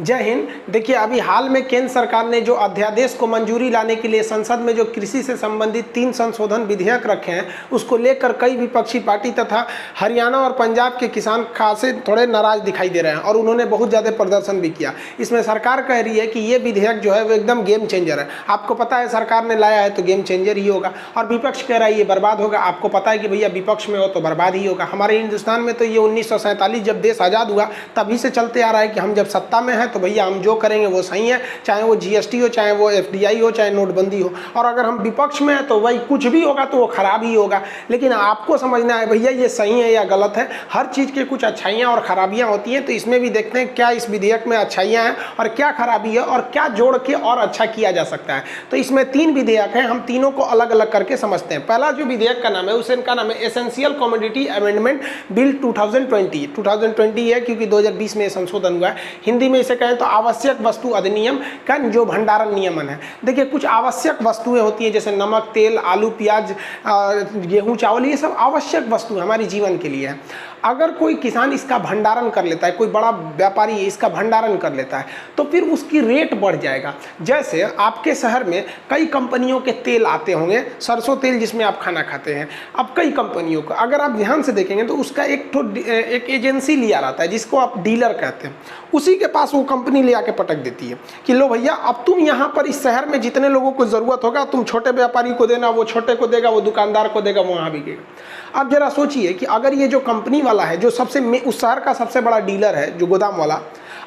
जय हिंद। देखिए, अभी हाल में केंद्र सरकार ने जो अध्यादेश को मंजूरी लाने के लिए संसद में जो कृषि से संबंधित 3 संशोधन विधेयक रखे हैं, उसको लेकर कई विपक्षी पार्टी तथा हरियाणा और पंजाब के किसान खासे थोड़े नाराज दिखाई दे रहे हैं और उन्होंने बहुत ज़्यादा प्रदर्शन भी किया। इसमें सरकार कह रही है कि ये विधेयक जो है वो एकदम गेम चेंजर है। आपको पता है सरकार ने लाया है तो गेम चेंजर ही होगा, और विपक्ष कह रहा है ये बर्बाद होगा। आपको पता है कि भैया विपक्ष में हो तो बर्बाद ही होगा। हमारे हिंदुस्तान में तो ये 1947 जब देश आज़ाद हुआ तभी से चलते आ रहा है कि हम जब सत्ता में हैं तो भैया हम जो करेंगे वो सही है, चाहे वो GST हो, चाहे वो FDI हो, चाहे नोटबंदी हो। और अगर हम विपक्ष में हैं तो वही कुछ भी होगा तो वो खराब ही होगा। लेकिन आपको समझना है भैया ये सही है या गलत है। हर चीज़ के कुछ अच्छाइयाँ और ख़राबियाँ होती हैं, तो इसमें भी देखते हैं क्या इस विधेयक में अच्छाइयाँ हैं और क्या खराबी है और क्या जोड़ के और अच्छा किया जा सकता है। तो इसमें 3 विधेयक हैं, हम तीनों को अलग अलग करके समझते हैं। पहला जो विधेयक का नाम है उसका नाम है एसेंशियल कमोडिटी अमेंडमेंट बिल 2020 है, क्योंकि 2020 में संशोधन हुआ है। हिंदी में इसे कहें तो आवश्यक वस्तु अधिनियम का जो भंडारण नियमन है। देखिए, कुछ आवश्यक वस्तुएं होती हैं जैसे नमक, तेल, आलू, प्याज, गेहूं, चावल, ये सब आवश्यक वस्तु हमारे जीवन के लिए है। अगर कोई किसान इसका भंडारण कर लेता है, कोई बड़ा व्यापारी इसका भंडारण कर लेता है, तो फिर उसकी रेट बढ़ जाएगा। जैसे आपके शहर में कई कंपनियों के तेल आते होंगे, सरसों तेल जिसमें आप खाना खाते हैं। अब कई कंपनियों का अगर आप ध्यान से देखेंगे तो उसका एक एजेंसी लिया रहता है जिसको आप डीलर कहते हैं। उसी के पास वो कंपनी ले आके पटक देती है कि लो भैया, अब तुम यहाँ पर इस शहर में जितने लोगों को ज़रूरत होगा तुम छोटे व्यापारी को देना, वो छोटे को देगा, वो दुकानदार को देगा, वो वहाँ बिकेगा। अब जरा सोचिए कि अगर ये जो कंपनी वाला है, जो उस शहर का सबसे बड़ा डीलर है, जो गोदाम वाला,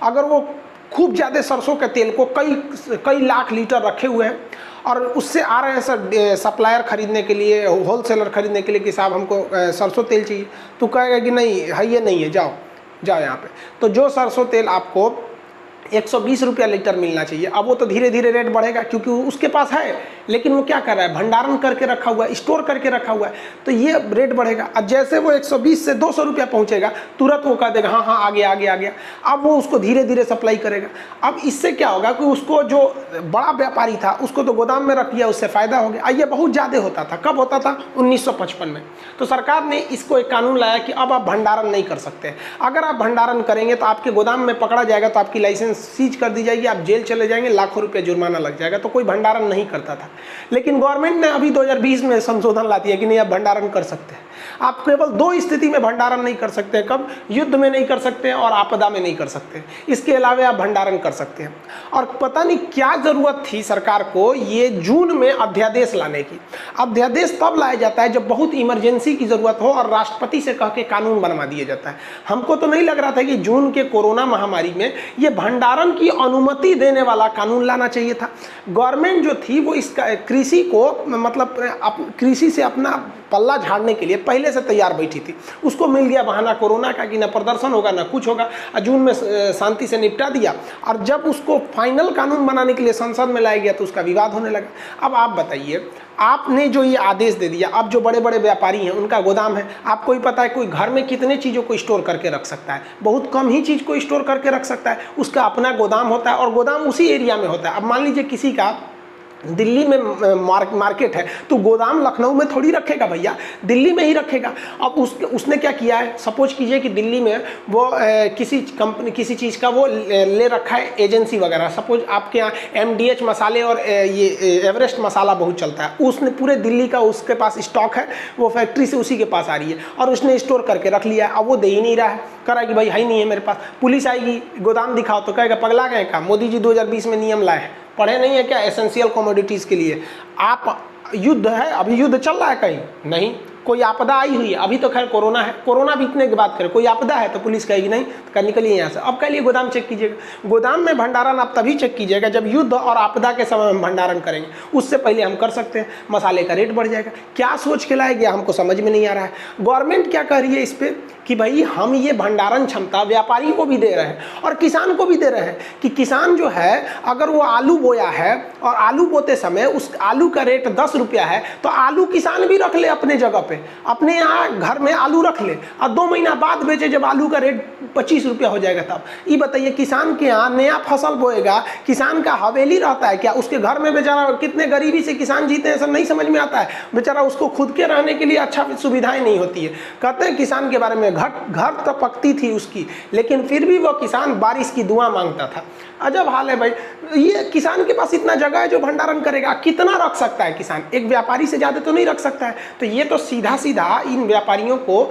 अगर वो खूब ज़्यादा सरसों के तेल को कई लाख लीटर रखे हुए हैं और उससे आ रहे हैं सर सप्लायर खरीदने के लिए, होलसेलर खरीदने के लिए कि साहब हमको सरसों तेल चाहिए, तो कहेगा कि नहीं है, ये नहीं है, जाओ यहाँ पे। तो जो सरसों तेल आपको 120 रुपया लीटर मिलना चाहिए, अब वो तो धीरे धीरे रेट बढ़ेगा क्योंकि उसके पास है, लेकिन वो क्या कर रहा है, भंडारण करके रखा हुआ है, स्टोर करके रखा हुआ है, तो ये रेट बढ़ेगा। और जैसे वो 120 से 200 रुपया पहुंचेगा, तुरंत वो कह देगा हाँ हाँ आ गया। अब वो उसको धीरे धीरे सप्लाई करेगा। अब इससे क्या होगा कि उसको जो बड़ा व्यापारी था उसको तो गोदाम में रख दिया, उससे फ़ायदा हो गया। ये बहुत ज़्यादा होता था। कब होता था? 1955 में। तो सरकार ने इसको एक कानून लाया कि अब आप भंडारण नहीं कर सकते। अगर आप भंडारण करेंगे तो आपके गोदाम में पकड़ा जाएगा, तो आपकी लाइसेंस सीज कर दी जाएगी, आप जेल चले जाएंगे, लाखों रुपए जुर्माना लग जाएगा। तो कोई भंडारण नहीं करता था। लेकिन गवर्नमेंट ने अभी 2020 में संशोधन ला दिया कि नहीं, आप भंडारण कर सकते हैं। आप केवल 2 स्थिति में भंडारण नहीं कर सकते हैं। कब? युद्ध में नहीं कर सकते हैं और आपदा में नहीं कर सकते। इसके अलावा आप भंडारण कर सकते हैं। और पता नहीं क्या जरूरत थी सरकार को ये जून में अध्यादेश लाने की। अध्यादेश तब लाया जाता है जब बहुत इमरजेंसी की जरूरत हो और राष्ट्रपति से कह के कानून बनवा दिया जाता है। हमको तो नहीं लग रहा था कि जून के कोरोना महामारी में ये भंडारण की अनुमति देने वाला कानून लाना चाहिए था। गवर्नमेंट जो थी वो इस कृषि को मतलब कृषि से अपना पल्ला झाड़ने के लिए पहले से तैयार बैठी थी। उसको मिल गया बहाना कोरोना का कि ना प्रदर्शन होगा ना कुछ होगा, जून में शांति से निपटा दिया। और जब उसको फाइनल कानून बनाने के लिए संसद में लाया गया तो उसका विवाद होने लगा। अब आप बताइए, आपने जो ये आदेश दे दिया, अब जो बड़े बड़े व्यापारी हैं उनका गोदाम है, आपको ही पता है कोई घर में कितने चीज़ों को स्टोर करके रख सकता है, बहुत कम ही चीज़ को स्टोर करके रख सकता है। उसका अपना गोदाम होता है और गोदाम उसी एरिया में होता है। अब मान लीजिए किसी का दिल्ली में मार्केट है तो गोदाम लखनऊ में थोड़ी रखेगा भैया, दिल्ली में ही रखेगा। अब उसने क्या किया है, सपोज कीजिए कि दिल्ली में वो किसी कंपनी किसी चीज़ का वो ले रखा है एजेंसी वगैरह। सपोज आपके यहाँ MDH मसाले और ये एवरेस्ट मसाला बहुत चलता है, उसने पूरे दिल्ली का उसके पास स्टॉक है, वो फैक्ट्री से उसी के पास आ रही है और उसने स्टोर करके रख लिया है। अब वो दे ही नहीं रहा है, कह रहा है कि भाई है ही नहीं है मेरे पास। पुलिस आएगी, गोदाम दिखाओ, तो कहेगा पगला गए का, मोदी जी 2020 में नियम लाए हैं, पढ़े नहीं है क्या एसेंशियल कमोडिटीज़ के लिए? आप युद्ध है, अभी युद्ध चल रहा है कहीं नहीं, कोई आपदा आई हुई है, अभी तो खैर कोरोना है, कोरोना बीतने की बात करें, कोई आपदा है तो पुलिस कहेगी नहीं तो निकलिए यहाँ से। अब कह लिए गोदाम चेक कीजिएगा। गोदाम में भंडारण आप तभी चेक कीजिएगा जब युद्ध और आपदा के समय में भंडारण करेंगे, उससे पहले हम कर सकते हैं। मसाले का रेट बढ़ जाएगा। क्या सोच के लाया गया हमको समझ में नहीं आ रहा है। गवर्नमेंट क्या कह रही है इस पर कि भाई हम ये भंडारण क्षमता व्यापारी को भी दे रहे हैं और किसान को भी दे रहे हैं कि किसान जो है अगर वो आलू बोया है और आलू बोते समय उस आलू का रेट 10 रुपया है तो आलू किसान भी रख ले अपने जगह पे, अपने यहाँ घर में आलू रख ले और 2 महीना बाद बेचे जब आलू का रेट 25 रुपया हो जाएगा। तब ये बताइए, किसान के यहाँ नया फसल बोएगा, किसान का हवेली रहता है क्या? उसके घर में बेचारा कितने गरीबी से किसान जीते हैं, सब नहीं समझ में आता है। बेचारा उसको खुद के रहने के लिए अच्छा सुविधाएं नहीं होती है। कहते हैं किसान के बारे में घर तो पकती थी उसकी, लेकिन फिर भी वो किसान बारिश की दुआ मांगता था। अजब हाल है भाई, ये किसान के पास इतना जगह है जो भंडारण करेगा, कितना रख सकता है किसान? एक व्यापारी से ज़्यादा तो नहीं रख सकता है। तो ये तो सीधा सीधा इन व्यापारियों को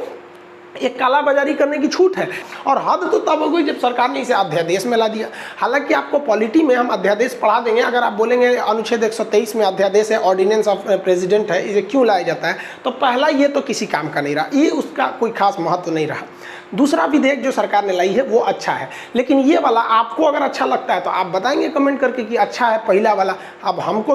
एक कालाबाजारी करने की छूट है। और हद तो तब हो गई जब सरकार ने इसे अध्यादेश में ला दिया। हालांकि आपको पॉलिटी में हम अध्यादेश पढ़ा देंगे, अगर आप बोलेंगे अनुच्छेद 123 में अध्यादेश है, ऑर्डिनेंस ऑफ प्रेसिडेंट है, इसे क्यों लाया जाता है, तो पहला ये तो किसी काम का नहीं रहा, ये उसका कोई खास महत्व नहीं रहा। दूसरा विधेयक जो सरकार ने लाई है वो अच्छा है, लेकिन ये वाला आपको अगर अच्छा लगता है तो आप बताएंगे कमेंट करके कि अच्छा है पहला वाला। अब हमको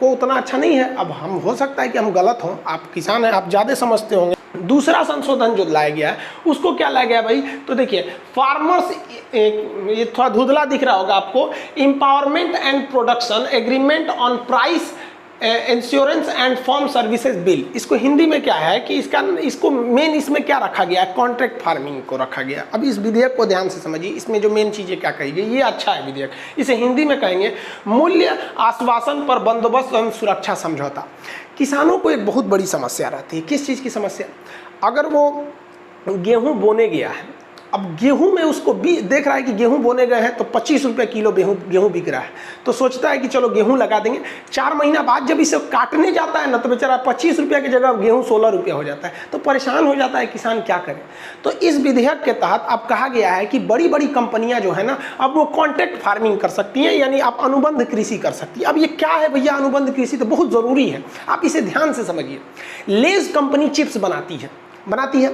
उतना अच्छा नहीं है, अब हम हो सकता है कि हम गलत हों, आप किसान हैं, आप ज़्यादा समझते होंगे। दूसरा संशोधन जो लाया गया है उसको क्या लाया गया भाई, तो देखिए फार्मर्स, ये थोड़ा धुंधला दिख रहा होगा आपको, empowerment and production agreement on price insurance and farm services bill. इसको हिंदी में क्या है कि इसको मेन इसमें क्या रखा गया है, कॉन्ट्रैक्ट फार्मिंग को रखा गया। अब इस विधेयक को ध्यान से समझिए, इसमें जो मेन चीज़ें क्या कही गई, ये अच्छा है विधेयक। इसे हिंदी में कहेंगे मूल्य आश्वासन पर बंदोबस्त एवं सुरक्षा समझौता। किसानों को एक बहुत बड़ी समस्या रहती है। किस चीज़ की समस्या? अगर वो गेहूँ बोने गया है, अब गेहूं में उसको भी देख रहा है कि गेहूं बोने गए हैं तो 25 रुपये किलो गेहूं बिक रहा है, तो सोचता है कि चलो गेहूं लगा देंगे। 4 महीना बाद जब इसे काटने जाता है ना, तो बेचारा 25 रुपये की जगह गेहूं 16 रुपये हो जाता है, तो परेशान हो जाता है किसान, क्या करे। तो इस विधेयक के तहत अब कहा गया है कि बड़ी बड़ी कंपनियां जो है ना, अब वो कॉन्ट्रैक्ट फार्मिंग कर सकती हैं, यानी आप अनुबंध कृषि कर सकती है। अब ये क्या है भैया अनुबंध कृषि, तो बहुत ज़रूरी है, आप इसे ध्यान से समझिए। लेज कंपनी चिप्स बनाती है,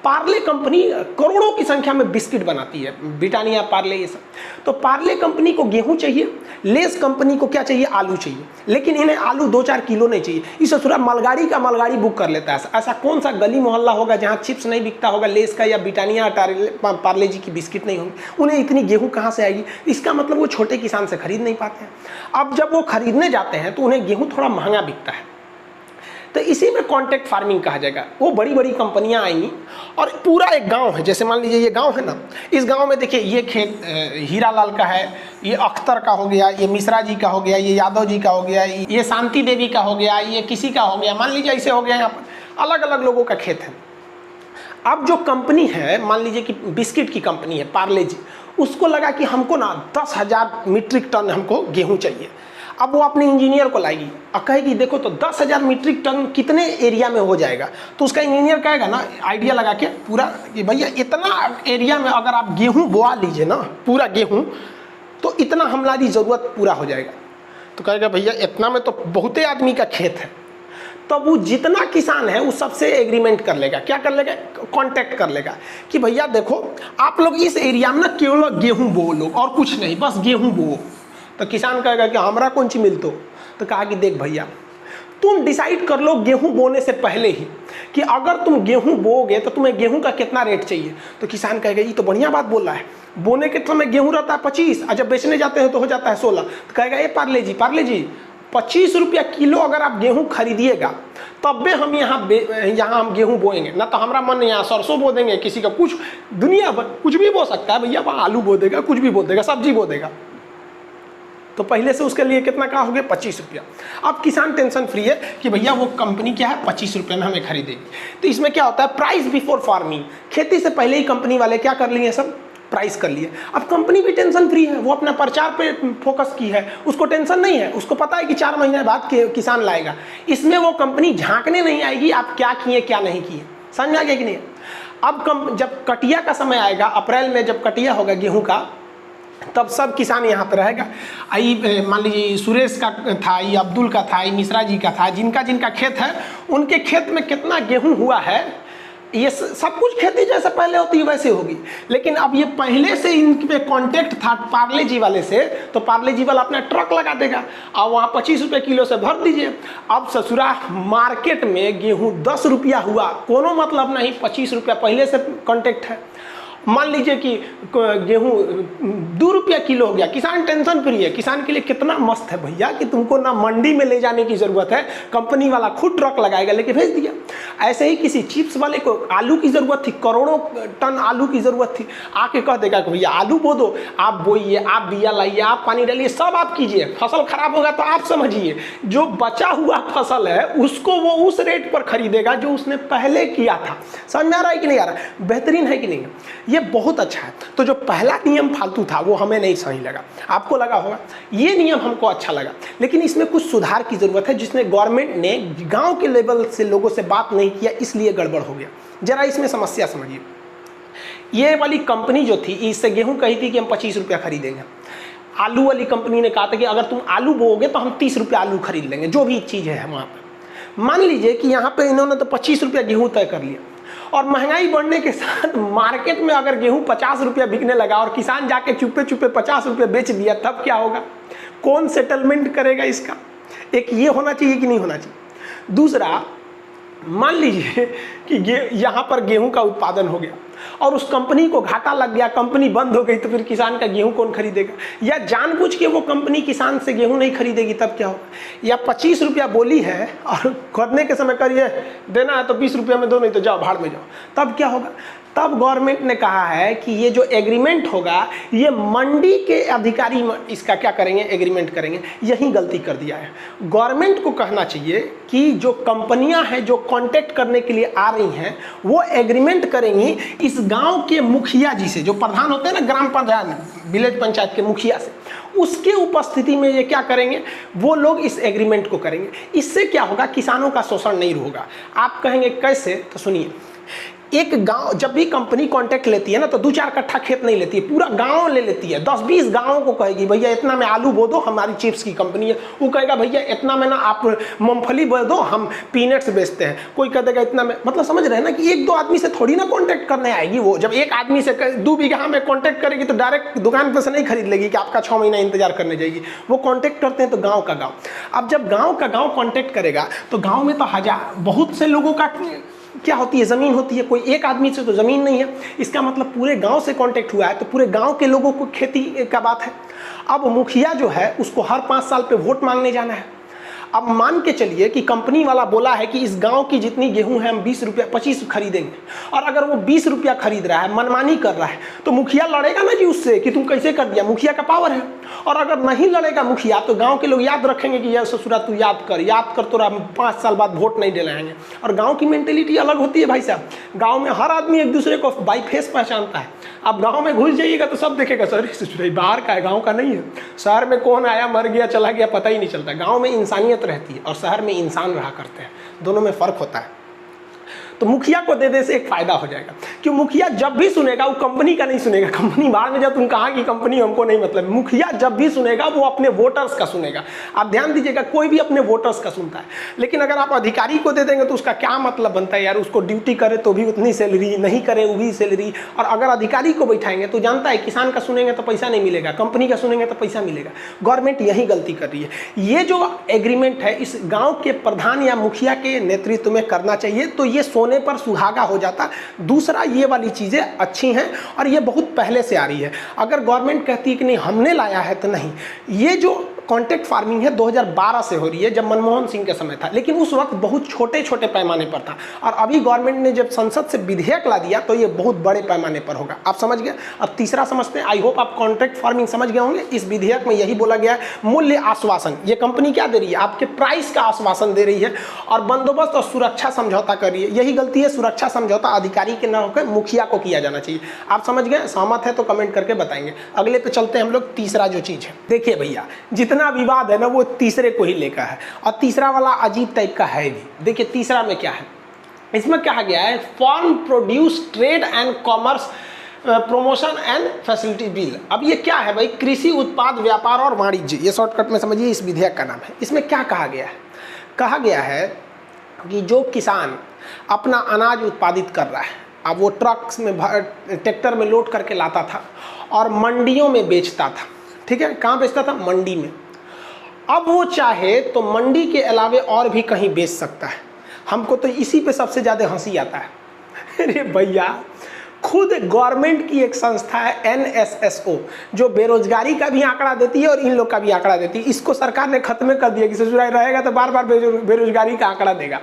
पार्ले कंपनी करोड़ों की संख्या में बिस्किट बनाती है, ब्रिटानिया, पार्ले, ये सब। तो पार्ले कंपनी को गेहूं चाहिए, लेस कंपनी को क्या चाहिए, आलू चाहिए, लेकिन इन्हें आलू 2-4 किलो नहीं चाहिए। इसे पूरा मालगाड़ी बुक कर लेता है। ऐसा कौन सा गली मोहल्ला होगा जहां चिप्स नहीं बिकता होगा, लेस का या ब्रिटानिया पार्ले जी की बिस्किट नहीं होंगे? उन्हें इतनी गेहूँ कहाँ से आएगी? इसका मतलब वो छोटे किसान से खरीद नहीं पाते हैं। अब जब वो खरीदने जाते हैं तो उन्हें गेहूँ थोड़ा महंगा बिकता है, तो इसी में कॉन्ट्रैक्ट फार्मिंग कहा जाएगा। वो बड़ी बड़ी कंपनियां आएंगी और पूरा एक गांव है, जैसे मान लीजिए ये गांव है ना, इस गांव में देखिए ये खेत हीरालाल का है, ये अख्तर का हो गया, ये मिश्रा जी का हो गया, ये यादव जी का हो गया, ये शांति देवी का हो गया, ये किसी का हो गया, मान लीजिए ऐसे हो गया। यहाँ पर अलग अलग लोगों का खेत है। अब जो कंपनी है, मान लीजिए कि बिस्किट की कंपनी है पार्ले जी, उसको लगा कि हमको ना 10,000 मीट्रिक टन हमको गेहूँ चाहिए। अब वो अपने इंजीनियर को लाएगी और कहेगी देखो तो 10,000 मीट्रिक टन कितने एरिया में हो जाएगा, तो उसका इंजीनियर कहेगा ना आइडिया लगा के पूरा कि भैया इतना एरिया में अगर आप गेहूं बोआ लीजिए ना, पूरा गेहूं, तो इतना हमारी ज़रूरत पूरा हो जाएगा। तो कहेगा भैया इतना में तो बहुते आदमी का खेत है। तो वो जितना किसान है उस सबसे एग्रीमेंट कर लेगा, क्या कर लेगा, कॉन्टैक्ट कर लेगा कि भैया देखो आप लोग इस एरिया में ना केवल गेहूँ बो लो और कुछ नहीं, बस गेहूँ बो। तो किसान कहेगा कि हमरा कौन सी मिलतो, तो कहा कि देख भैया तुम डिसाइड कर लो गेहूं बोने से पहले ही कि अगर तुम गेहूं बोओगे तो तुम्हें गेहूं का कितना रेट चाहिए। तो किसान कहेगा ये तो बढ़िया बात बोल रहा है, बोने के समय गेहूं रहता है 25 और जब बेचने जाते हैं तो हो जाता है 16। तो कहेगा ये पार्ले जी 25 रुपया किलो अगर आप गेहूं खरीदिएगा तब भी हम यहाँ हम गेहूं बोएंगे ना, तो हमारा मन यहाँ सरसों बो देंगे, किसी का कुछ दुनिया कुछ भी बो सकता है भैया, वहाँ आलू बो देगा, कुछ भी बो देगा, सब्जी बो देगा। तो पहले से उसके लिए कितना का हो गया, 25 रुपया। अब किसान टेंशन फ्री है कि भैया वो कंपनी क्या है 25 रुपये में हमें खरीदेगी। तो इसमें क्या होता है, प्राइस बिफोर फार्मिंग, खेती से पहले ही कंपनी वाले क्या कर लिए, सब प्राइस कर लिए। अब कंपनी भी टेंशन फ्री है, वो अपना प्रचार पे फोकस की है, उसको टेंशन नहीं है, उसको पता है कि 4 महीने बाद किसान लाएगा। इसमें वो कंपनी झांकने नहीं आएगी आप क्या किए क्या नहीं किए, समझ आ गया कि नहीं। अब जब कटिया का समय आएगा, अप्रैल में जब कटिया होगा गेहूँ का, तब सब किसान यहाँ पर रहेगा। मान लीजिए सुरेश का था, ये अब्दुल का था, ये मिश्रा जी का था, जिनका जिनका खेत है उनके खेत में कितना गेहूं हुआ है, ये सब कुछ खेती जैसे पहले होती है वैसे होगी। लेकिन अब ये पहले से इन पे कॉन्टेक्ट था पार्ले जी वाले से, तो पार्ले जी वाला अपना ट्रक लगा देगा और वहाँ 25 रुपये किलो से भर दीजिए। अब ससुरा मार्केट में गेहूँ 10 रुपया हुआ, कोनो मतलब नहीं, 25 रुपया पहले से कॉन्टेक्ट है। मान लीजिए कि गेहूँ 2 रुपया रुपया किलो हो गया, किसान टेंशन फ्री है। किसान के लिए कितना मस्त है भैया कि तुमको ना मंडी में ले जाने की जरूरत है, कंपनी वाला खुद ट्रक लगाएगा, लेके भेज दिया। ऐसे ही किसी चिप्स वाले को आलू की जरूरत थी, करोड़ों टन आलू की जरूरत थी, आके कह देगा कि भैया आलू बो दो, आप बोइए, आप बिया लाइए, आप पानी डालिए, सब आप कीजिए, फसल खराब होगा तो आप समझिए, जो बचा हुआ फसल है उसको वो उस रेट पर खरीदेगा जो उसने पहले किया था। समझ में आ रहा है कि नहीं आ रहा? बेहतरीन है कि नहीं? ये बहुत अच्छा है। तो जो पहला नियम फालतू था वो हमें नहीं सही लगा, आपको लगा होगा। ये नियम हमको अच्छा लगा, लेकिन इसमें कुछ सुधार की जरूरत है, जिसने गवर्नमेंट ने गांव के लेवल से लोगों से बात नहीं किया, इसलिए गड़बड़ हो गया। जरा इसमें समस्या समझिए। ये वाली कंपनी जो थी, इससे गेहूं कही थी कि हम 25 रुपया खरीदेंगे। आलू वाली कंपनी ने कहा था कि अगर तुम आलू बोओगे तो हम 30 रुपया आलू खरीद लेंगे, जो भी चीज़ है वहाँ पर। मान लीजिए कि यहाँ पे इन्होंने तो 25 रुपया गेहूँ तय कर लिया, और महंगाई बढ़ने के साथ मार्केट में अगर गेहूं 50 रुपया बिकने लगा और किसान जाके चुपे चुपे 50 रुपया बेच दिया, तब क्या होगा? कौन सेटलमेंट करेगा इसका? एक ये होना चाहिए कि नहीं होना चाहिए। दूसरा, मान लीजिए कि यहाँ पर गेहूं का उत्पादन हो गया और उस कंपनी को घाटा लग गया, कंपनी बंद हो गई, तो फिर किसान का गेहूं कौन खरीदेगा? या जानबूझ के वो कंपनी किसान से गेहूं नहीं खरीदेगी, तब क्या होगा? या 25 रुपया बोली है और खरीदने के समय करिए देना है तो 20 रुपया में दो, नहीं तो जाओ भाड़ में जाओ, तब क्या होगा? तब गवर्नमेंट ने कहा है कि ये जो एग्रीमेंट होगा, ये मंडी के अधिकारी इसका क्या करेंगे? एग्रीमेंट करेंगे। यही गलती कर दिया है। गवर्नमेंट को कहना चाहिए कि जो कंपनियां हैं जो कांटेक्ट करने के लिए आ रही हैं, वो एग्रीमेंट करेंगी इस गांव के मुखिया जी से, जो प्रधान होते हैं ना, ग्राम प्रधान, विलेज पंचायत के मुखिया से, उसके उपस्थिति में ये क्या करेंगे? वो लोग इस एग्रीमेंट को करेंगे। इससे क्या होगा? किसानों का शोषण नहीं होगा। आप कहेंगे कैसे? तो सुनिए। एक गांव जब भी कंपनी कांटेक्ट लेती है ना, तो 2-4 कट्ठा खेत नहीं लेती है, पूरा गांव ले लेती है। 10-20 गांवों को कहेगी भैया इतना में आलू बो दो, हमारी चिप्स की कंपनी है। वो कहेगा भैया इतना में ना आप मूंगफली बो दो, हम पीनट्स बेचते हैं। कोई कह देगा इतना में। मतलब समझ रहे हैं ना कि 1-2 आदमी से थोड़ी ना कांटेक्ट करने आएगी वो। जब एक आदमी से 2 बीघा में कांटेक्ट करेगी तो डायरेक्ट दुकान पर से नहीं खरीद लेगी कि आपका 6 महीना इंतजार करने जाएगी। वो कांटेक्ट करते हैं तो गाँव का गाँव। अब जब गाँव का गाँव कांटेक्ट करेगा तो गाँव में तो बहुत से लोगों का क्या होती है? ज़मीन होती है। कोई एक आदमी से तो ज़मीन नहीं है, इसका मतलब पूरे गांव से कांटेक्ट हुआ है, तो पूरे गांव के लोगों को खेती का बात है। अब मुखिया जो है उसको हर 5 साल पे वोट मांगने जाना है। अब मान के चलिए कि कंपनी वाला बोला है कि इस गांव की जितनी गेहूं है हम 20 रुपया 25 खरीदेंगे, और अगर वो 20 रुपया खरीद रहा है, मनमानी कर रहा है, तो मुखिया लड़ेगा ना जी उससे कि तुम कैसे कर दिया। मुखिया का पावर है। और अगर नहीं लड़ेगा मुखिया, तो गांव के लोग याद रखेंगे कि यार ससुरा तू याद कर तो 5 साल बाद वोट नहीं दिलाएंगे। और गाँव की मेंटेलिटी अलग होती है भाई साहब। गाँव में हर आदमी एक दूसरे को बाई फेस पहचानता है। आप गाँव में घुस जाइएगा तो सब देखेगा सर ससुरा बाहर का है, गाँव का नहीं है। शहर में कौन आया मर गया चला गया पता ही नहीं चलता। गाँव में इंसानियत रहती है और शहर में इंसान रहा करते हैं, दोनों में फर्क होता है। तो मुखिया को दे दे से एक फायदा हो जाएगा, कि मुखिया जब भी सुनेगा वो कंपनी का नहीं सुनेगा। कंपनी बाहर में जब तुम कहा कि कंपनी हमको नहीं मतलब, मुखिया जब भी सुनेगा वो अपने वोटर्स का सुनेगा। आप ध्यान दीजिएगा, कोई भी अपने वोटर्स का सुनता है। लेकिन अगर आप अधिकारी को दे देंगे तो उसका क्या मतलब बनता है यार? उसको ड्यूटी करे तो भी उतनी सैलरी, नहीं करे वो भी सैलरी। और अगर अधिकारी को बैठाएंगे तो जानता है किसान का सुनेंगे तो पैसा नहीं मिलेगा, कंपनी का सुनेंगे तो पैसा मिलेगा। गवर्नमेंट यही गलती कर रही है। ये जो एग्रीमेंट है इस गाँव के प्रधान या मुखिया के नेतृत्व में करना चाहिए, तो ये सोने पर सुहागा हो जाता। दूसरा, ये वाली चीज़ें अच्छी हैं और ये बहुत पहले से आ रही है। अगर गवर्नमेंट कहती है कि नहीं हमने लाया है, तो नहीं। ये जो कॉन्ट्रैक्ट फार्मिंग है 2012 से हो रही है, जब मनमोहन सिंह के समय था, लेकिन उस वक्त बहुत छोटे छोटे पैमाने पर था। और अभी गवर्नमेंट ने जब संसद से विधेयक ला दिया तो ये बहुत बड़े पैमाने पर होगा। आप समझ गए? अब तीसरा समझते हैं। आई होप आप कॉन्ट्रैक्ट फार्मिंग समझ गए होंगे। इस विधेयक में यही बोला गया है, मूल्य आश्वासन। ये कंपनी क्या दे रही है? आपके प्राइस का आश्वासन दे रही है, और बंदोबस्त और सुरक्षा समझौता कर रही है। यही गलती है, सुरक्षा समझौता अधिकारी के न होकर मुखिया को किया जाना चाहिए। आप समझ गए? सहमत है तो कमेंट करके बताएंगे। अगले पे चलते हैं हम लोग। तीसरा जो चीज़ है, देखिए भैया, जितना विवाद है ना वो तीसरे को ही लेकर है, और तीसरा वाला अजीब टाइप का है भी। देखिए तीसरा में क्या है, इसमें कहा गया है farm produce trade and commerce promotion and facility bill. अब ये क्या है भाई? कृषि उत्पाद व्यापार और वाणिज्य, ये शॉर्टकट में समझिए इस विधेयक का नाम है। इसमें क्या कहा गया है? कहा गया है कि जो किसान अपना अनाज उत्पादित कर रहा है, अब वो ट्रक्स में ट्रैक्टर में लोड करके लाता था और मंडियों में बेचता था। ठीक है, कहाँ बेचता था? मंडी में। अब वो चाहे तो मंडी के अलावे और भी कहीं बेच सकता है। हमको तो इसी पे सबसे ज़्यादा हंसी आता है। अरे भैया, खुद गवर्नमेंट की एक संस्था है NSSO, जो बेरोजगारी का भी आंकड़ा देती है और इन लोग का भी आंकड़ा देती है। इसको सरकार ने खत्म कर दिया कि ससुराल रहेगा तो बार बार बेरोजगारी का आंकड़ा देगा।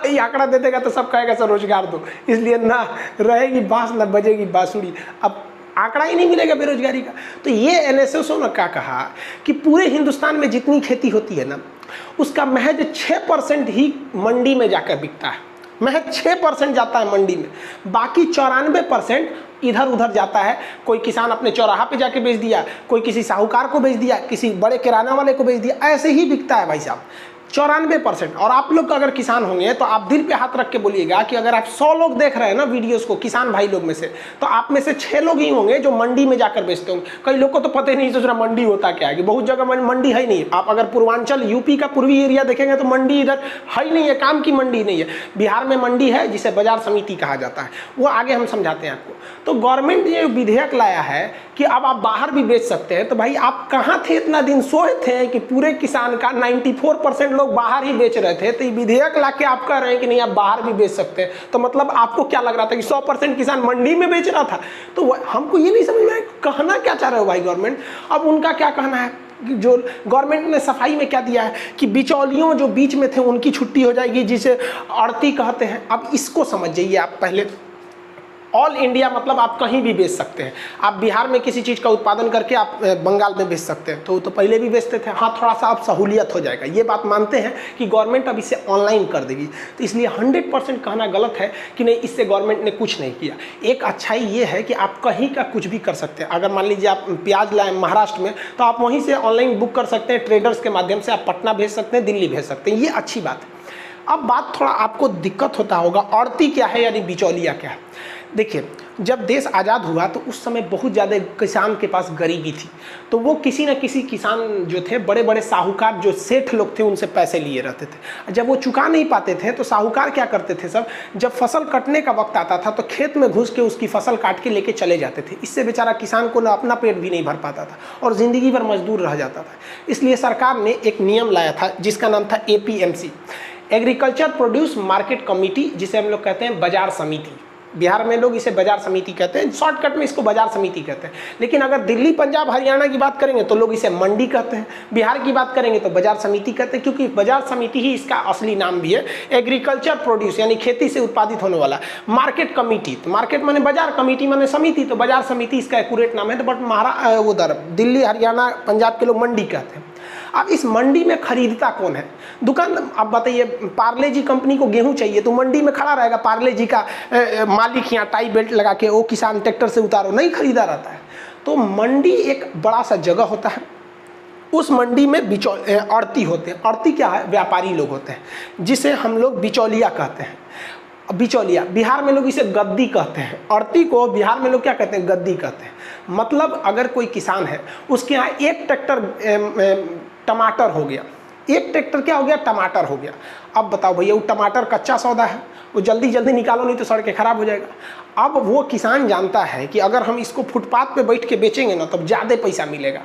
ये आंकड़ा दे देगा तो सब कहेगा सर रोजगार दो, इसलिए ना रहेगी बांस ना बजेगी बांसुरी। अब आंकड़ा ही नहीं मिलेगा बेरोजगारी का। तो ये NSSO ने क्या कहा कि पूरे हिंदुस्तान में जितनी खेती होती है ना, उसका महज 6% ही मंडी में जाकर बिकता है। महज 6% जाता है मंडी में, बाकी 94% इधर उधर जाता है। कोई किसान अपने चौराहा पे जाके बेच दिया, कोई किसी साहूकार को बेच दिया, किसी बड़े किराना वाले को बेच दिया, ऐसे ही बिकता है भाई साहब 94%। और आप लोग अगर किसान होंगे तो आप दिल पे हाथ रख के बोलिएगा कि अगर आप 100 लोग देख रहे हैं ना वीडियोस को किसान भाई लोग में से, तो आप में से 6 लोग ही होंगे जो मंडी में जाकर बेचते होंगे। कई लोग को तो पता ही नहीं सोच रहा मंडी होता क्या है, कि बहुत जगह मंडी है ही नहीं। आप अगर पूर्वांचल यूपी का पूर्वी एरिया देखेंगे तो मंडी इधर है ही नहीं है, काम की मंडी नहीं है। बिहार में मंडी है जिसे बाजार समिति कहा जाता है, वो आगे हम समझाते हैं आपको। तो गवर्नमेंट ने विधेयक लाया है कि अब आप बाहर भी बेच सकते हैं। तो भाई आप कहाँ थे इतना दिन, सोए थे कि पूरे किसान का 94% लोग बाहर ही बेच रहे थे। तो ये विधेयक लाके आप कह रहे हैं कि नहीं आप बाहर भी बेच सकते हैं। तो मतलब आपको क्या लग रहा था कि 100% किसान मंडी में बेच रहा था? तो हमको ये नहीं समझ में आया कहना क्या चाह रहे हो भाई गवर्नमेंट। अब उनका क्या कहना है, जो गवर्नमेंट ने सफाई में क्या दिया है कि बिचौलियों जो बीच में थे उनकी छुट्टी हो जाएगी, जिसे आड़ती कहते हैं। अब इसको समझ जाइए आप पहले। ऑल इंडिया मतलब आप कहीं भी बेच सकते हैं। आप बिहार में किसी चीज़ का उत्पादन करके आप बंगाल में बेच सकते हैं, तो पहले भी बेचते थे। हाँ, थोड़ा सा अब सहूलियत हो जाएगा, ये बात मानते हैं कि गवर्नमेंट अब इसे ऑनलाइन कर देगी। तो इसलिए 100% कहना गलत है कि नहीं इससे गवर्नमेंट ने कुछ नहीं किया। एक अच्छाई ये है कि आप कहीं का कुछ भी कर सकते हैं। अगर मान लीजिए आप प्याज लाए महाराष्ट्र में, तो आप वहीं से ऑनलाइन बुक कर सकते हैं, ट्रेडर्स के माध्यम से आप पटना भेज सकते हैं, दिल्ली भेज सकते हैं। ये अच्छी बात है। अब बात थोड़ा आपको दिक्कत होता होगा, आड़ती क्या है यानी बिचौलिया क्या है। देखिए, जब देश आज़ाद हुआ तो उस समय बहुत ज़्यादा किसान के पास गरीबी थी, तो वो किसी न किसी किसान जो थे, बड़े बड़े साहूकार जो सेठ लोग थे, उनसे पैसे लिए रहते थे। जब वो चुका नहीं पाते थे तो साहूकार क्या करते थे, सब जब फसल कटने का वक्त आता था तो खेत में घुस के उसकी फसल काट के लेके चले जाते थे। इससे बेचारा किसान को ना अपना पेट भी नहीं भर पाता था और ज़िंदगी भर मजदूर रह जाता था। इसलिए सरकार ने एक नियम लाया था जिसका नाम था APMC, agriculture produce market committee, जिसे हम लोग कहते हैं बाजार समिति। बिहार में लोग इसे बाजार समिति कहते हैं, शॉर्टकट में इसको बाजार समिति कहते हैं। लेकिन अगर दिल्ली, पंजाब, हरियाणा की बात करेंगे तो लोग इसे मंडी कहते हैं, बिहार की बात करेंगे तो बाजार समिति कहते हैं, क्योंकि बाजार समिति ही इसका असली नाम भी है। एग्रीकल्चर प्रोड्यूस यानी खेती से उत्पादित होने वाला, मार्केट कमेटी, तो मार्केट माने बाजार, कमेटी माने समिति, तो बाजार समिति इसका एक्यूरेट नाम है। तो बट उधर दिल्ली, हरियाणा, पंजाब के लोग मंडी कहते हैं। अब इस मंडी में खरीदता कौन है? दुकान। अब बताइए, पार्ले जी कंपनी को गेहूं चाहिए तो मंडी में खड़ा रहेगा पार्ले जी का मालिक, यहाँ टाई बेल्ट लगा के, वो किसान ट्रैक्टर से उतारो, नहीं खरीदा रहता है। तो मंडी एक बड़ा सा जगह होता है, उस मंडी में आड़ती होते हैं। आड़ती क्या है? व्यापारी लोग होते हैं, जिसे हम लोग बिचौलिया कहते हैं। बिचौलिया, बिहार में लोग इसे गद्दी कहते हैं। आड़ती को बिहार में लोग क्या कहते हैं? गद्दी कहते हैं। मतलब अगर कोई किसान है, उसके यहाँ एक ट्रैक्टर टमाटर हो गया, एक ट्रैक्टर क्या हो गया? टमाटर हो गया। अब बताओ भैया, वो टमाटर कच्चा सौदा है, वो जल्दी जल्दी निकालो नहीं तो सड़ के खराब हो जाएगा। अब वो किसान जानता है कि अगर हम इसको फुटपाथ पे बैठ के बेचेंगे ना तब ज़्यादा पैसा मिलेगा,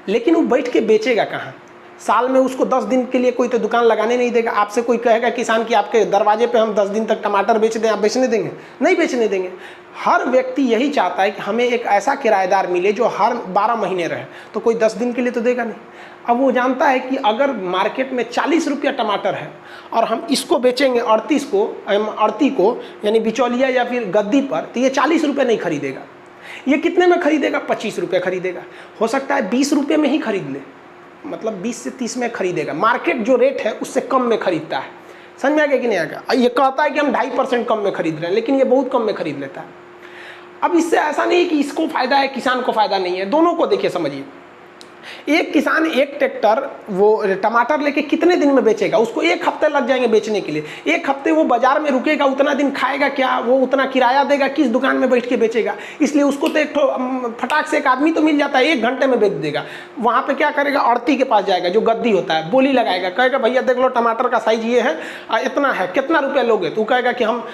लेकिन वो बैठ के बेचेगा कहाँ? साल में उसको 10 दिन के लिए कोई तो दुकान लगाने नहीं देगा। आपसे कोई कहेगा किसान कि आपके दरवाजे पे हम 10 दिन तक टमाटर बेच दें, आप बेचने देंगे? नहीं बेचने देंगे। हर व्यक्ति यही चाहता है कि हमें एक ऐसा किराएदार मिले जो हर 12 महीने रहे, तो कोई 10 दिन के लिए तो देगा नहीं। अब वो जानता है कि अगर मार्केट में 40 रुपया टमाटर है और हम इसको बेचेंगे 38 को यानी बिचौलिया या फिर गद्दी पर, तो ये 40 रुपये नहीं खरीदेगा। ये कितने में खरीदेगा? 25 रुपये खरीदेगा। हो सकता है 20 रुपये में ही खरीद ले, मतलब 20 से 30 में खरीदेगा। मार्केट जो रेट है उससे कम में खरीदता है। समझ में आ गया कि नहीं आ गया? ये कहता है कि हम 2.5% कम में खरीद रहे हैं, लेकिन ये बहुत कम में खरीद लेता है। अब इससे ऐसा नहीं है कि इसको फायदा है किसान को फायदा नहीं है, दोनों को देखिए, समझिए। एक किसान एक ट्रैक्टर वो टमाटर लेके कितने दिन में बेचेगा? उसको 1 हफ्ते लग जाएंगे बेचने के लिए। 1 हफ्ते वो बाजार में रुकेगा, उतना दिन खाएगा क्या? वो उतना किराया देगा, किस दुकान में बैठ के बेचेगा? इसलिए उसको तो एक फटाक से एक आदमी तो मिल जाता है, 1 घंटे में बेच देगा। वहाँ पे क्या करेगा? आड़ती के पास जाएगा जो गद्दी होता है, बोली लगाएगा, कहेगा भैया देख लो टमाटर का साइज ये है, इतना है, कितना रुपया लोगे? तो कहेगा कि हम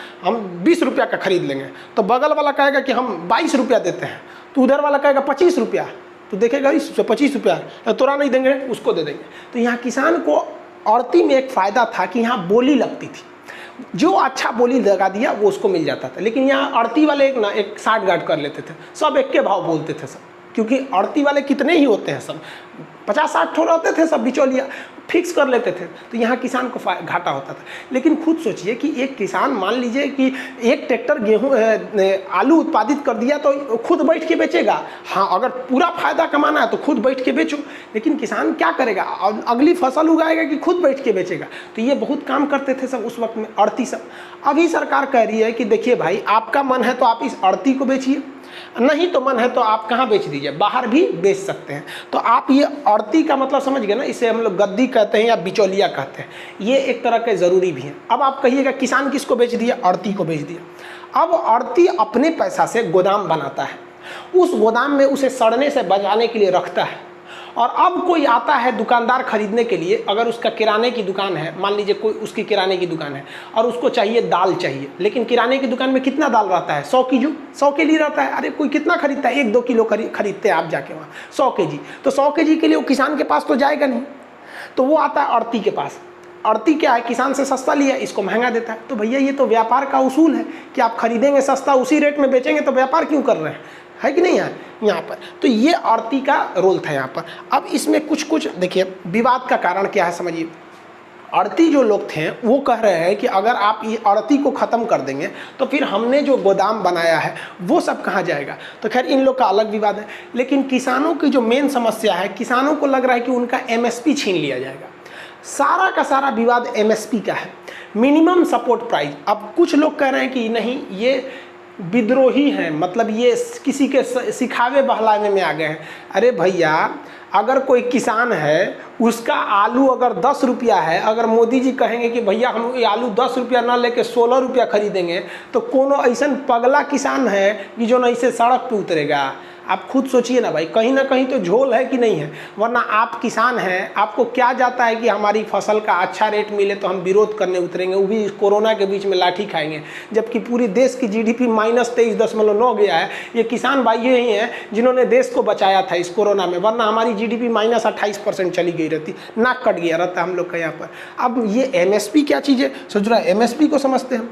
20 रुपया का खरीद लेंगे। तो बगल वाला कहेगा कि हम 22 रुपया देते हैं, तो उधर वाला कहेगा 25 रुपया। तो देखेगा इस 25 रुपया तोरा नहीं देंगे, उसको दे देंगे। तो यहाँ किसान को आड़ती में एक फ़ायदा था कि यहाँ बोली लगती थी। जो अच्छा बोली लगा दिया वो उसको मिल जाता था। लेकिन यहाँ आड़ती वाले एक साठ गांठ कर लेते थे, सब एक के भाव बोलते थे सब, क्योंकि आड़ती वाले कितने ही होते हैं, सब 50-60 थोड़ा होते थे, सब बिचौलिया फिक्स कर लेते थे, तो यहाँ किसान को घाटा होता था। लेकिन खुद सोचिए कि एक किसान, मान लीजिए कि एक ट्रैक्टर गेहूँ आलू उत्पादित कर दिया तो खुद बैठ के बेचेगा। हाँ, अगर पूरा फायदा कमाना है तो खुद बैठ के बेचो, लेकिन किसान क्या करेगा, अगली फसल उगाएगा कि खुद बैठ के बेचेगा। तो ये बहुत काम करते थे सब उस वक्त में, आड़ती सब। अभी सरकार कह रही है कि देखिए भाई, आपका मन है तो आप इस आड़ती को बेचिए, नहीं तो मन है तो आप कहाँ बेच दीजिए, बाहर भी बेच सकते हैं। तो आप ये आड़ती का मतलब समझ गए ना, इसे हम लोग गद्दी कहते हैं या बिचौलिया कहते हैं, ये एक तरह के ज़रूरी भी है। अब आप कहिएगा किसान किसको बेच दिया, आड़ती को बेच दिया। अब आड़ती अपने पैसा से गोदाम बनाता है, उस गोदाम में उसे सड़ने से बचाने के लिए रखता है। और अब कोई आता है दुकानदार खरीदने के लिए, अगर उसका किराने की दुकान है, मान लीजिए कोई उसकी किराने की दुकान है और उसको चाहिए दाल चाहिए, लेकिन किराने की दुकान में कितना दाल रहता है, 100 kg, 100 के लिए रहता है। अरे कोई कितना खरीदता है, 1-2 किलो खरीदते हैं आप जाके वहाँ, 100 kg, तो 100 kg के लिए वो किसान के पास तो जाएगा नहीं, तो वो आता है आड़ती के पास। आड़ती क्या है, किसान से सस्ता लिया, इसको महंगा देता है। तो भैया ये तो व्यापार का उसूल है कि आप खरीदेंगे सस्ता, उसी रेट में बेचेंगे, तो व्यापार क्यों कर रहे हैं, है कि नहीं है यहाँ पर। तो ये आड़ती का रोल था यहाँ पर। अब इसमें कुछ देखिए विवाद का कारण क्या है, समझिए। आड़ती जो लोग थे वो कह रहे हैं कि अगर आप ये आड़ती को ख़त्म कर देंगे तो फिर हमने जो गोदाम बनाया है वो सब कहाँ जाएगा। तो खैर इन लोग का अलग विवाद है। लेकिन किसानों की जो मेन समस्या है, किसानों को लग रहा है कि उनका MSP छीन लिया जाएगा। सारा का सारा विवाद MSP का है, मिनिमम सपोर्ट प्राइस। अब कुछ लोग कह रहे हैं कि नहीं, ये विद्रोही हैं, मतलब ये किसी के सिखावे बहलाने में आ गए हैं। अरे भैया, अगर कोई किसान है, उसका आलू अगर 10 रुपया है, अगर मोदी जी कहेंगे कि भैया हम ये आलू 10 रुपया ना लेके 16 रुपया खरीदेंगे, तो कोनो ऐसा पगला किसान है कि जो नहीं से सड़क पे उतरेगा। आप खुद सोचिए ना भाई, कहीं ना कहीं तो झोल है कि नहीं है। वरना आप किसान हैं, आपको क्या जाता है कि हमारी फसल का अच्छा रेट मिले तो हम विरोध करने उतरेंगे, वो भी कोरोना के बीच में लाठी खाएंगे, जबकि पूरी देश की GDP -23.9 गया है। ये किसान भाई ही हैं जिन्होंने देश को बचाया था इस कोरोना में, वरना हमारी GDP -28% चली गई रहती, नाक कट गया रहता हम लोग का यहाँ पर। अब ये MSP क्या चीज़ है, सोच रहा है। MSP को समझते हैं।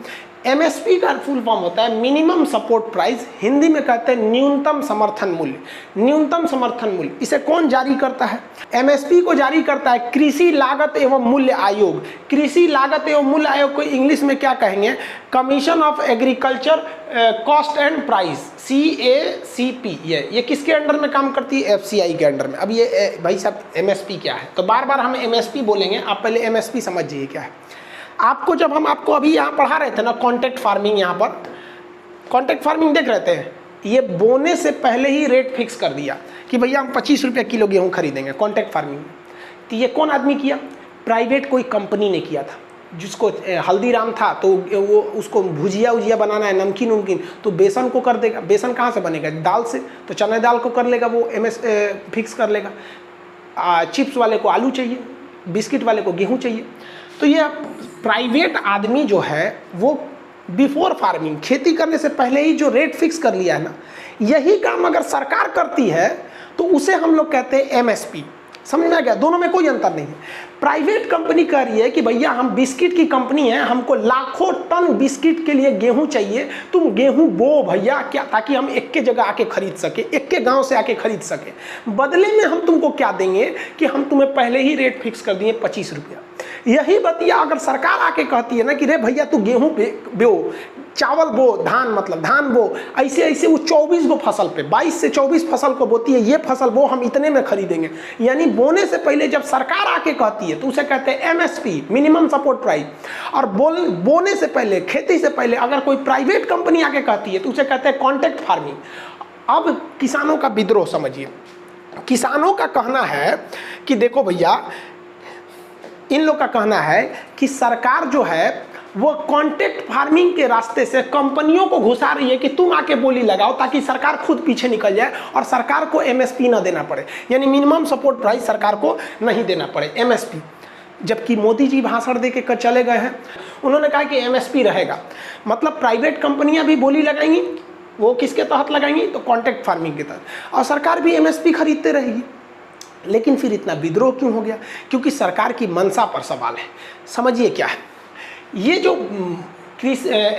MSP का फुल फॉर्म होता है मिनिमम सपोर्ट प्राइस, हिंदी में कहते हैं न्यूनतम समर्थन मूल्य। न्यूनतम समर्थन मूल्य इसे कौन जारी करता है? MSP को जारी करता है कृषि लागत एवं मूल्य आयोग। कृषि लागत एवं मूल्य आयोग को इंग्लिश में क्या कहेंगे? Commission of agriculture cost and price, CACP। ये किसके अंडर में काम करती है? FCI के अंडर में। अब ये भाई साहब MSP क्या है, तो बार बार हम MSP बोलेंगे, आप पहले MSP समझिए क्या है। आपको जब हम आपको अभी यहाँ पढ़ा रहे थे ना कॉन्ट्रैक्ट फार्मिंग, यहाँ पर कॉन्ट्रैक्ट फार्मिंग देख रहे थे, ये बोने से पहले ही रेट फिक्स कर दिया कि भैया हम 25 रुपये किलो गेहूँ खरीदेंगे कॉन्ट्रैक्ट फार्मिंग में। तो ये कौन आदमी किया? प्राइवेट कोई कंपनी ने किया था, जिसको हल्दीराम था तो वो उसको भुजिया उजिया बनाना है, नमकीन उमकीन, तो बेसन को कर देगा। बेसन कहाँ से बनेगा? दाल से, तो चने दाल को कर लेगा वो फिक्स कर लेगा। चिप्स वाले को आलू चाहिए, बिस्किट वाले को गेहूँ चाहिए। तो ये प्राइवेट आदमी जो है वो बिफोर फार्मिंग, खेती करने से पहले ही जो रेट फिक्स कर लिया है ना, यही काम अगर सरकार करती है तो उसे हम लोग कहते हैं MSP। समझ में आ गया? दोनों में कोई अंतर नहीं है। प्राइवेट कंपनी कह रही है कि भैया हम बिस्किट की कंपनी है, हमको लाखों टन बिस्किट के लिए गेहूं चाहिए, तुम गेहूं बो भैया, क्या, ताकि हम एक के जगह आके खरीद सके, एक के गांव से आके खरीद सके। बदले में हम तुमको क्या देंगे कि हम तुम्हें पहले ही रेट फिक्स कर दिए 25 रुपया। यही बतिया अगर सरकार आके कहती है ना कि रे भैया तू गेहूं बो, चावल बो, धान मतलब धान बो, ऐसे ऐसे वो 24 गो फसल पे 22 से 24 फसल को बोती है, ये फसल बो, हम इतने में खरीदेंगे। यानी बोने से पहले जब सरकार आके कहती है तो उसे कहते हैं MSP, मिनिमम सपोर्ट प्राइस। और बोने से पहले, खेती से पहले अगर कोई प्राइवेट कंपनी आके कहती है तो उसे कहते हैं कॉन्ट्रैक्ट फार्मिंग। अब किसानों का विद्रोह समझिए। किसानों का कहना है कि देखो भैया, इन लोग का कहना है कि सरकार जो है वो कॉन्ट्रैक्ट फार्मिंग के रास्ते से कंपनियों को घुसा रही है कि तुम आके बोली लगाओ, ताकि सरकार खुद पीछे निकल जाए और सरकार को MSP ना देना पड़े, यानी मिनिमम सपोर्ट प्राइस सरकार को नहीं देना पड़े, MSP। जबकि मोदी जी भाषण दे के चले गए हैं, उन्होंने कहा कि MSP रहेगा, मतलब प्राइवेट कंपनियां भी बोली लगाएंगी, वो किसके तहत लगाएंगी? तो कॉन्ट्रैक्ट फार्मिंग के तहत, और सरकार भी MSP खरीदते रहेगी। लेकिन फिर इतना विद्रोह क्यों हो गया? क्योंकि सरकार की मंशा पर सवाल है। समझिए क्या है ये जो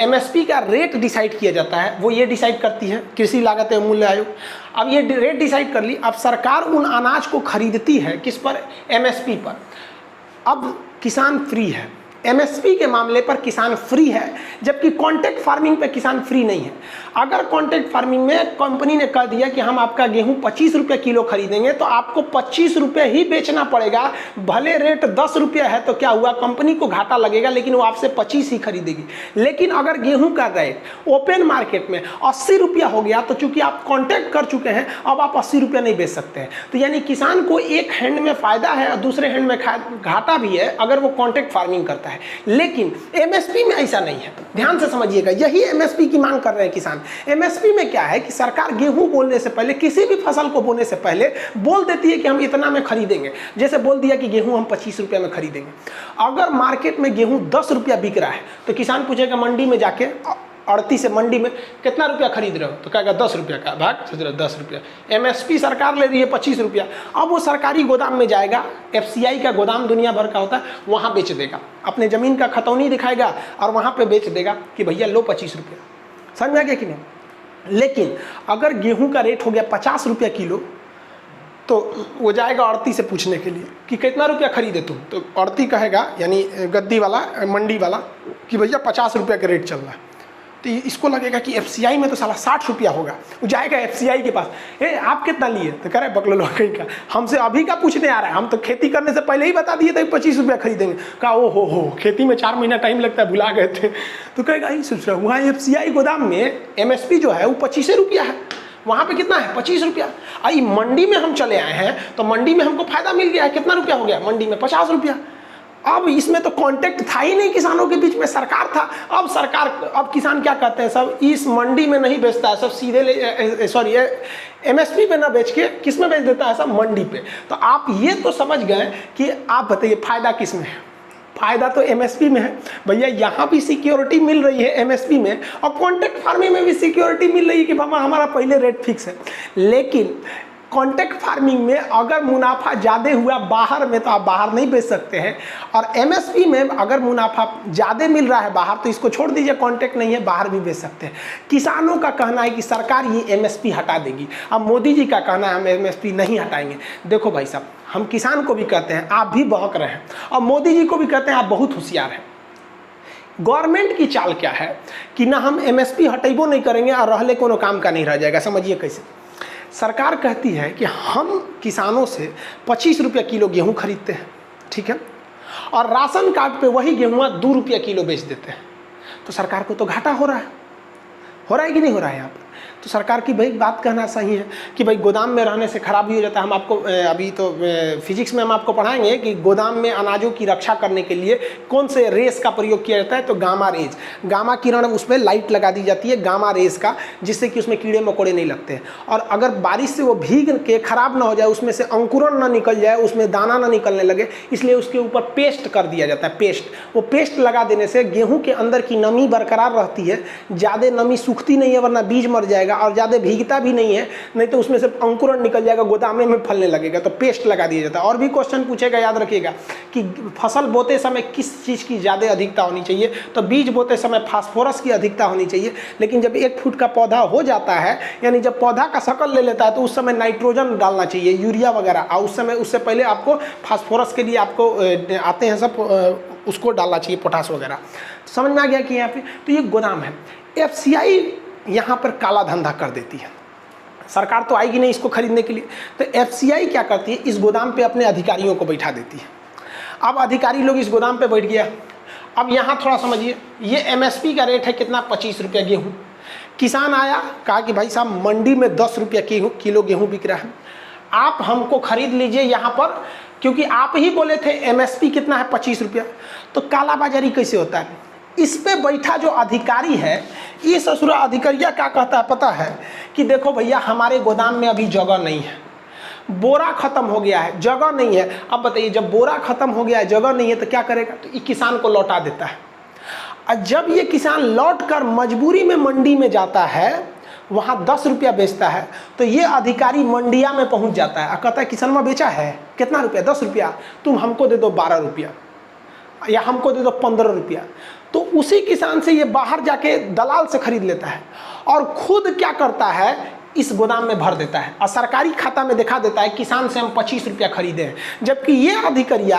MSP का रेट डिसाइड किया जाता है वो ये डिसाइड करती है कृषि लागत एवं मूल्य आयोग। अब ये रेट डिसाइड कर ली, अब सरकार उन अनाज को खरीदती है किस पर? MSP पर। अब किसान फ्री है, MSP के मामले पर किसान फ्री है, जबकि कॉन्ट्रैक्ट फार्मिंग पे किसान फ्री नहीं है। अगर कॉन्ट्रैक्ट फार्मिंग में कंपनी ने कह दिया कि हम आपका गेहूं 25 रुपये किलो खरीदेंगे तो आपको 25 रुपये ही बेचना पड़ेगा, भले रेट 10 रुपये है तो क्या हुआ, कंपनी को घाटा लगेगा लेकिन वो आपसे 25 ही खरीदेगी। लेकिन अगर गेहूं का रेट ओपन मार्केट में 80 रुपया हो गया तो चूंकि आप कॉन्ट्रैक्ट कर चुके हैं अब आप 80 रुपये नहीं बेच सकते हैं। तो यानी किसान को एक हैंड में फायदा है और दूसरे हैंड में घाटा भी है अगर वो कॉन्ट्रैक्ट फार्मिंग करता है। लेकिन MSP में ऐसा नहीं है, ध्यान से समझिएगा, यही MSP की मांग कर रहे हैं किसान। MSP में क्या है कि सरकार गेहूं बोलने से पहले, किसी भी फसल को बोने से पहले बोल देती है कि हम इतना में खरीदेंगे। जैसे बोल दिया कि गेहूं हम 25 रुपये में खरीदेंगे। अगर मार्केट में गेहूं 10 रुपया बिक रहा है तो किसान पूछेगा मंडी में जाके, अड़ती से मंडी में कितना रुपया खरीद रहे हो तो कहेगा 10 रुपया का, भाग सोच रहे 10 रुपया। MSP सरकार ले रही है 25 रुपया। अब वो सरकारी गोदाम में जाएगा, FCI का गोदाम दुनिया भर का होता है, वहाँ बेच देगा, अपने ज़मीन का खतौनी दिखाएगा और वहाँ पे बेच देगा कि भैया लो 25 रुपया। समझ में आ गया कि नहीं? लेकिन अगर गेहूं का रेट हो गया 50 रुपया किलो तो वो जाएगा अड़ती से पूछने के लिए कि कितना रुपया खरीदे तुम, तो अड़ती कहेगा यानी गद्दी वाला, मंडी वाला, कि भैया 50 रुपया का रेट चल रहा है। तो इसको लगेगा कि FCI में तो साला 60 रुपया होगा। वो जाएगा FCI के पास, आप कितना लिए? तो कह रहे बकलो कहीं का, हमसे अभी का पूछने आ रहा है, हम तो खेती करने से पहले ही बता दिए थे 25 रुपया खरीदेंगे। कहा ओ हो खेती में 4 महीना टाइम लगता है, भुला गए थे। तो कहेगा यही सोच रहा हूँ, वहाँ FCI गोदाम में MSP जो है वो 25 रुपया है, वहाँ पे कितना है 25 रुपया। आई मंडी में हम चले आए हैं तो मंडी में हमको फायदा मिल गया है, कितना रुपया हो गया मंडी में? 50 रुपया। अब इसमें तो कॉन्ट्रैक्ट था ही नहीं किसानों के बीच में, सरकार था। अब किसान क्या कहते हैं, सब इस मंडी में नहीं बेचता है, सब सीधे MSP पे ना बेच के किस में बेच देता है, सब मंडी पे। तो आप ये तो समझ गए कि आप बताइए फायदा किस में है? फायदा तो MSP में है भैया। यहाँ भी सिक्योरिटी मिल रही है MSP में, और कॉन्ट्रैक्ट फार्मिंग में भी सिक्योरिटी मिल रही है कि हमारा पहले रेट फिक्स है। लेकिन कॉन्ट्रैक्ट फार्मिंग में अगर मुनाफा ज़्यादा हुआ बाहर में तो आप बाहर नहीं बेच सकते हैं, और MSP में अगर मुनाफा ज़्यादा मिल रहा है बाहर तो इसको छोड़ दीजिए, कॉन्ट्रैक्ट नहीं है, बाहर भी बेच सकते हैं। किसानों का कहना है कि सरकार ये MSP हटा देगी। अब मोदी जी का कहना है हम MSP नहीं हटाएंगे। देखो भाई साहब, हम किसान को भी कहते हैं आप भी बहक रहे हैं, और मोदी जी को भी कहते हैं आप बहुत होशियार हैं। गवर्नमेंट की चाल क्या है कि ना हम MSP हटेबो नहीं करेंगे और रहले कोनो काम का नहीं रह जाएगा। समझिए कैसे, सरकार कहती है कि हम किसानों से 25 रुपया किलो गेहूं खरीदते हैं, ठीक है, और राशन कार्ड पे वही गेहूं 2 रुपया किलो बेच देते हैं। तो सरकार को तो घाटा हो रहा है कि नहीं हो रहा है यहाँ पर? तो सरकार की भाई बात कहना सही है कि भाई गोदाम में रहने से खराबी हो जाता है। हम आपको अभी तो फिजिक्स में हम आपको पढ़ाएंगे कि गोदाम में अनाजों की रक्षा करने के लिए कौन से रेस का प्रयोग किया जाता है। तो गामा रेज, गामा किरण, उसमें लाइट लगा दी जाती है गामा रेज का, जिससे कि उसमें कीड़े मकोड़े नहीं लगते हैं। और अगर बारिश से वो भीग के खराब ना हो जाए, उसमें से अंकुरन ना निकल जाए, उसमें दाना ना निकलने लगे, इसलिए उसके ऊपर पेस्ट कर दिया जाता है। पेस्ट, वो पेस्ट लगा देने से गेहूँ के अंदर की नमी बरकरार रहती है, ज़्यादा नमी सूखती नहीं है वरना बीज मर जाएगा, और ज़्यादा भीगता भी नहीं है, नहीं तो उसमें से अंकुरन निकल जाएगा, गोदामे में फलने लगेगा। तो पेस्ट लगा दिया जाता है। और भी क्वेश्चन पूछेगा, याद रखिएगा कि फसल बोते समय किस चीज़ की ज़्यादा अधिकता होनी चाहिए। तो बीज बोते समय फास्फोरस की अधिकता होनी चाहिए, लेकिन जब 1 फुट का पौधा हो जाता है, यानी जब पौधा का शकल ले लेता है, तो उस समय नाइट्रोजन डालना चाहिए, यूरिया वगैरह। और उस समय उससे पहले आपको फास्फोरस के लिए आपको आते हैं सब, उसको डालना चाहिए, पोटास वगैरह। समझ में आ गया कि यहाँ पे तो ये गोदाम है। FCI यहाँ पर काला धंधा कर देती है। सरकार तो आएगी नहीं इसको खरीदने के लिए, तो FCI क्या करती है, इस गोदाम पे अपने अधिकारियों को बैठा देती है। अब अधिकारी लोग इस गोदाम पे बैठ गया। अब यहाँ थोड़ा समझिए, ये MSP का रेट है कितना, 25 रुपया गेहूँ। किसान आया, कहा कि भाई साहब मंडी में 10 रुपया किलो गेहूँ बिक रहा है, आप हमको खरीद लीजिए यहाँ पर, क्योंकि आप ही बोले थे MSP कितना है, 25 रुपया। तो कालाबाजारी कैसे होता है? इस पे बैठा जो अधिकारी है, ये ससुरा अधिकारिया क्या कहता है पता है कि देखो भैया हमारे गोदाम में अभी जगह नहीं है, बोरा खत्म हो गया है, जगह नहीं है। अब बताइए, जब बोरा खत्म हो गया है, जगह नहीं है, तो क्या करेगा? तो ये किसान को लौटा देता है। और जब ये किसान लौट कर मजबूरी में मंडी में जाता है, वहाँ 10 रुपया बेचता है, तो ये अधिकारी मंडिया में पहुँच जाता है और कहता है किसान में बेचा है कितना रुपया, 10 रुपया, तुम हमको दे दो 12 रुपया। या हमको दे दो 15 रुपया, तो उसी किसान से ये बाहर जाके दलाल से खरीद लेता है और खुद क्या करता है, इस गोदाम में भर देता है और सरकारी खाता में दिखा देता है किसान से हम 25 रुपया खरीदे हैं, जबकि ये अधिकारिया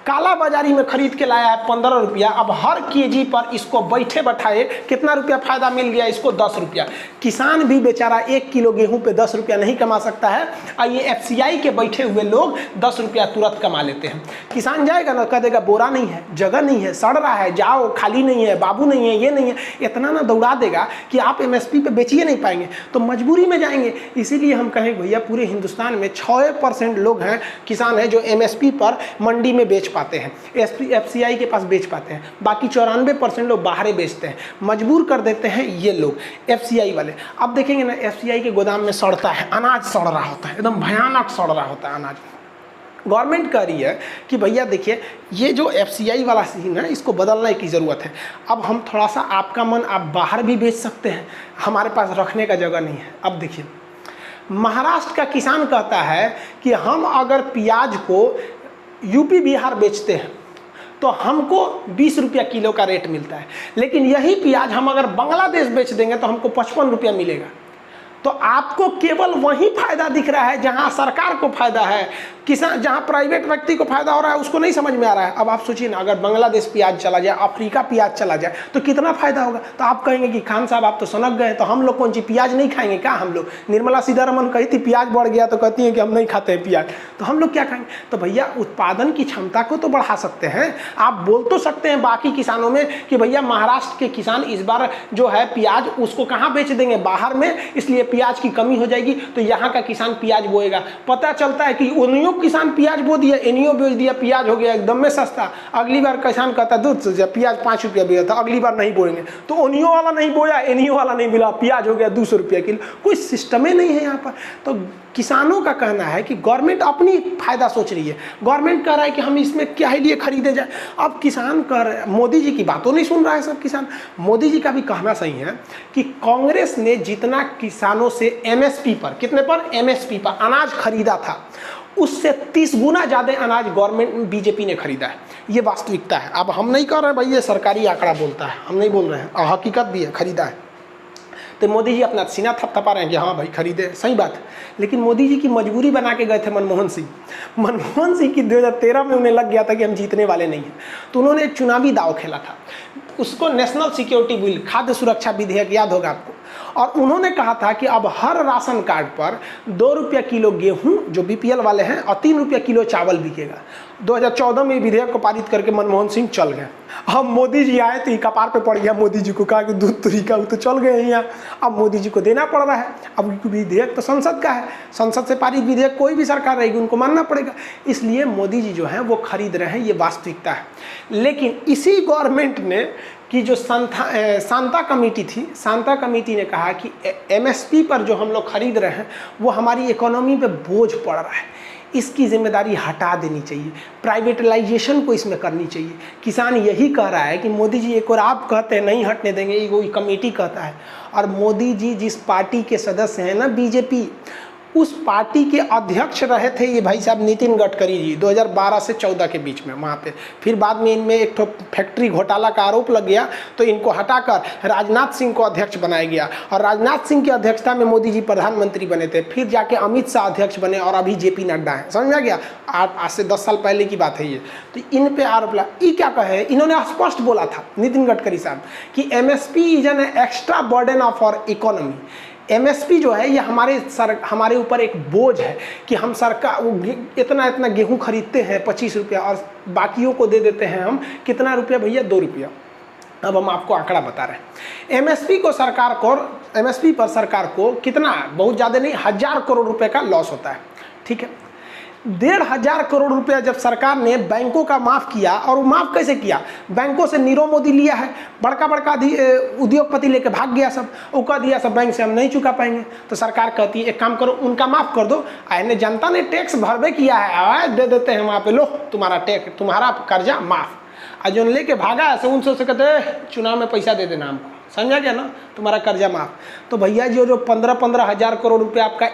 काला बाजारी में खरीद के लाया है 15 रुपया। अब हर केजी पर इसको बैठे बैठाए कितना रुपया फायदा मिल गया इसको, 10 रुपया। किसान भी बेचारा 1 किलो गेहूं पे 10 रुपया नहीं कमा सकता है और ये FCI के बैठे हुए लोग 10 रुपया तुरंत कमा लेते हैं। किसान जाएगा ना, कह देगा बोरा नहीं है, जगह नहीं है, सड़ रहा है, जाओ, खाली नहीं है, बाबू नहीं है, ये नहीं है, इतना ना दौड़ा देगा कि आप MSP पे बेचिए नहीं पाएंगे, तो मजबूरी में जाएंगे। इसीलिए हम कहें भैया पूरे हिंदुस्तान में 6% लोग हैं, किसान हैं, जो MSP पर मंडी में बेच पाते हैं, FCI के पास बेच पाते हैं, बाकी 94% लोग बाहर बेचते हैं, मजबूर कर देते हैं ये लोग FCI वाले। अब देखेंगे ना, FCI के गोदाम में सड़ता है, अनाज सड़ रहा होता है, एकदम भयानक सड़ रहा होता है अनाज। गवर्नमेंट कह रही है कि भैया देखिए ये जो FCI वाला सीन है इसको बदलने की ज़रूरत है। अब हम थोड़ा सा, आपका मन आप बाहर भी बेच सकते हैं, हमारे पास रखने का जगह नहीं है। अब देखिए महाराष्ट्र का किसान कहता है कि हम अगर प्याज को यूपी बिहार बेचते हैं तो हमको 20 रुपया किलो का रेट मिलता है, लेकिन यही प्याज हम अगर बांग्लादेश बेच देंगे तो हमको 55 रुपया मिलेगा। तो आपको केवल वही फायदा दिख रहा है जहां सरकार को फायदा है, किसान जहां प्राइवेट व्यक्ति को फायदा हो रहा है उसको नहीं समझ में आ रहा है। अब आप सोचिए ना, अगर बांग्लादेश प्याज चला जाए, अफ्रीका प्याज चला जाए तो कितना फायदा होगा। तो आप कहेंगे कि खान साहब आप तो सनक गए, तो हम लोग कौन सी प्याज नहीं खाएंगे क्या? हम लोग, निर्मला सीतारमन कही थी प्याज बढ़ गया तो कहती हैं कि हम नहीं खाते हैं प्याज, तो हम लोग क्या खाएंगे? तो भैया उत्पादन की क्षमता को तो बढ़ा सकते हैं। आप बोल तो सकते हैं बाकी किसानों में कि भैया महाराष्ट्र के किसान इस बार जो है प्याज उसको कहाँ बेच देंगे, बाहर में, इसलिए प्याज की कमी हो जाएगी, तो यहाँ का किसान प्याज बोएगा। पता चलता है कि उन्हीं किसान प्याज बो दिया, इन्हीं बेच दिया, प्याज हो गया एकदम में सस्ता। अगली बार किसान कहता दूध से प्याज 5 रुपया बिका था, अगली बार नहीं बोएंगे, तो उन्हीं वाला नहीं बोया, इन्हीं वाला नहीं मिला, प्याज हो गया 200 रुपया किलो। कोई सिस्टम ही नहीं है यहाँ पर। तो किसानों का कहना है कि गवर्नमेंट अपनी फायदा सोच रही है, गवर्नमेंट कह रहा है कि हम इसमें क्या ही लिए खरीदे जाए। अब किसान कह रहे, मोदी जी की बातों नहीं सुन रहा है सब किसान। मोदी जी का भी कहना सही है कि कांग्रेस ने जितना किसानों से MSP पर, कितने पर, MSP पर अनाज खरीदा था, उससे 30 गुना ज़्यादा अनाज गवर्नमेंट BJP ने खरीदा है। ये वास्तविकता है। अब हम नहीं कह रहे भाई ये सरकारी आंकड़ा बोलता है, हम नहीं बोल रहे हैं, हकीकत भी है, खरीदा है। तो मोदी जी अपना सीना थपथपा रहे हैं कि हाँ भाई खरीदे, सही बात है। लेकिन मोदी जी की मजबूरी बना के गए थे मनमोहन सिंह। मनमोहन सिंह की 2013 में उन्हें लग गया था कि हम जीतने वाले नहीं हैं, तो उन्होंने एक चुनावी दाव खेला था, उसको नेशनल सिक्योरिटी बिल, खाद्य सुरक्षा विधेयक, याद होगा आपको। और उन्होंने कहा था कि अब हर राशन कार्ड पर 2 रुपया किलो गेहूं जो BPL वाले हैं और 3 रुपया किलो चावल बिकेगा। 2014 में विधेयक को पारित करके मनमोहन सिंह चल गए। अब मोदी जी आए तो कपार पे पड़ गया मोदी जी को, कहा कि दूध तरीका तो चल गए यहाँ, अब मोदी जी को देना पड़ रहा है। अब विधेयक तो संसद का है, संसद से पारित विधेयक कोई भी सरकार रहेगी उनको मानना पड़ेगा, इसलिए मोदी जी जो है वो खरीद रहे हैं, ये वास्तविकता है। लेकिन इसी गवर्नमेंट ने कि जो शांता कमेटी थी, शांता कमेटी ने कहा कि MSP पर जो हम लोग खरीद रहे हैं वो हमारी इकोनॉमी पे बोझ पड़ रहा है, इसकी जिम्मेदारी हटा देनी चाहिए, प्राइवेटलाइजेशन को इसमें करनी चाहिए। किसान यही कह रहा है कि मोदी जी, एक और आप कहते हैं नहीं हटने देंगे, ये कोई कमेटी कहता है। और मोदी जी जिस पार्टी के सदस्य हैं ना, BJP, उस पार्टी के अध्यक्ष रहे थे ये भाई साहब नितिन गडकरी जी 2012 से 14 के बीच में वहाँ पे। फिर बाद में इनमें एक तो फैक्ट्री घोटाला का आरोप लग गया, तो इनको हटाकर राजनाथ सिंह को अध्यक्ष बनाया गया, और राजनाथ सिंह की अध्यक्षता में मोदी जी प्रधानमंत्री बने थे। फिर जाके अमित शाह अध्यक्ष बने और अभी JP नड्डा है, समझ में आ गया। आज से 10 साल पहले की बात है ये। तो इन पे आरोप लगा। ये क्या कहे, इन्होंने स्पष्ट बोला था नितिन गडकरी साहब कि MSP is an extra burden of our economy. MSP जो है ये हमारे ऊपर एक बोझ है कि हम सरकार इतना गेहूं खरीदते हैं 25 रुपया और बाकियों को दे देते हैं हम कितना रुपया भैया, 2 रुपया। अब हम आपको आंकड़ा बता रहे हैं। MSP पर सरकार को कितना, बहुत ज़्यादा नहीं, 1000 करोड़ रुपए का लॉस होता है, ठीक है। 1500 करोड़ रुपया जब सरकार ने बैंकों का माफ़ किया, और वो माफ़ कैसे किया, बैंकों से नीरव मोदी लिया है, बड़का उद्योगपति लेके भाग गया सब, वो कह दिया सब बैंक से हम नहीं चुका पाएंगे। तो सरकार कहती है एक काम करो, उनका माफ़ कर दो, आने जनता ने टैक्स भरबे किया है, दे देते हैं वहाँ पे, लो तुम्हारा कर्जा माफ़। और जो लेके भागा है उनसे कहते चुनाव में पैसा दे देना हमको, समझा गया ना, तुम्हारा कर्जा माफ। तो भैया जो 15-15 हज़ार करोड़ रुपए आपका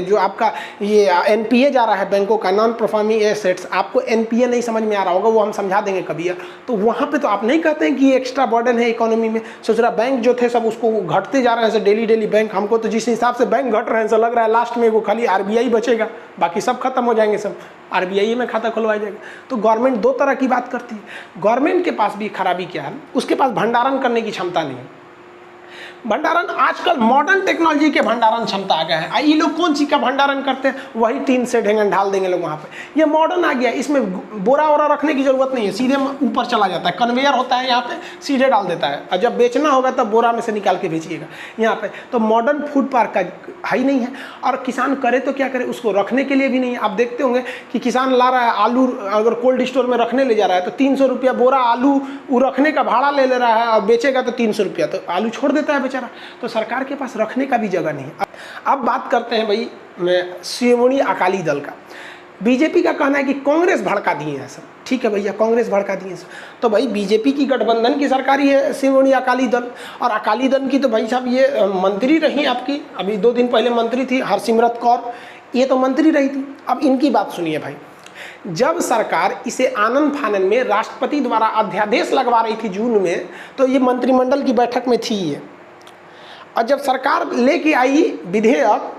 जो आपका ये एनपीए जा रहा है बैंकों का, नॉन परफॉर्मिंग एसेट्स, आपको एनपीए नहीं समझ में आ रहा होगा, वो हम समझा देंगे कभी। तो वहाँ पे तो आप नहीं कहते हैं कि ये एक्स्ट्रा बर्डन है इकोनॉमी में। सोच रहा बैंक जो थे सब उसको घटते जा रहे हैं डेली बैंक। हमको तो जिस हिसाब से बैंक घट रहे हैं, लग रहा है लास्ट में वो खाली आरबीआई बचेगा, बाकी सब खत्म हो जाएंगे, सब आरबीआई में खाता खुलवाया जाएगा। तो गवर्नमेंट दो तरह की बात करती है। गवर्नमेंट के पास भी खराबी क्या है, उसके पास भंडारण करने की क्षमता नहीं है। भंडारण आजकल मॉडर्न टेक्नोलॉजी के भंडारण क्षमता आ गया है। ये लोग कौन सी का भंडारण करते हैं, वही टीन से ढेंगन ढाल देंगे लोग वहाँ पे। ये मॉडर्न आ गया, इसमें बोरा वोरा रखने की जरूरत नहीं है, सीधे ऊपर चला जाता है, कन्वेयर होता है यहाँ पे, सीधे डाल देता है, और जब बेचना होगा तब बोरा में से निकाल के बेचिएगा यहाँ पे। तो मॉडर्न फूड पार्क का है ही नहीं है। और किसान करे तो क्या करे, उसको रखने के लिए भी नहीं है। आप देखते होंगे कि किसान ला रहा है आलू, अगर कोल्ड स्टोर में रखने ले जा रहा है तो 300 रुपया बोरा आलू वो रखने का भाड़ा ले रहा है, और बेचेगा तो 300 रुपया, तो आलू छोड़ देता है बेचारा। तो सरकार के पास रखने का भी जगह नहीं है। अब बात करते हैं भाई शिरोमणि अकाली दल का। बीजेपी का कहना है कि कांग्रेस भड़का दिए हैं सब। ठीक है भैया, कांग्रेस भड़का दिए हैं सब। तो भाई बीजेपी की गठबंधन की सरकार ही है शिरोमणि अकाली दल, और अकाली दल की तो भाई साहब ये मंत्री रही आपकी, अभी 2 दिन पहले मंत्री थी हरसिमरत कौर, ये तो मंत्री रही थी। अब इनकी बात सुनिए भाई, जब सरकार इसे आनन फानन में राष्ट्रपति द्वारा अध्यादेश लगवा रही थी जून में, तो ये मंत्रिमंडल की बैठक में थी ये, और जब सरकार लेके आई विधेयक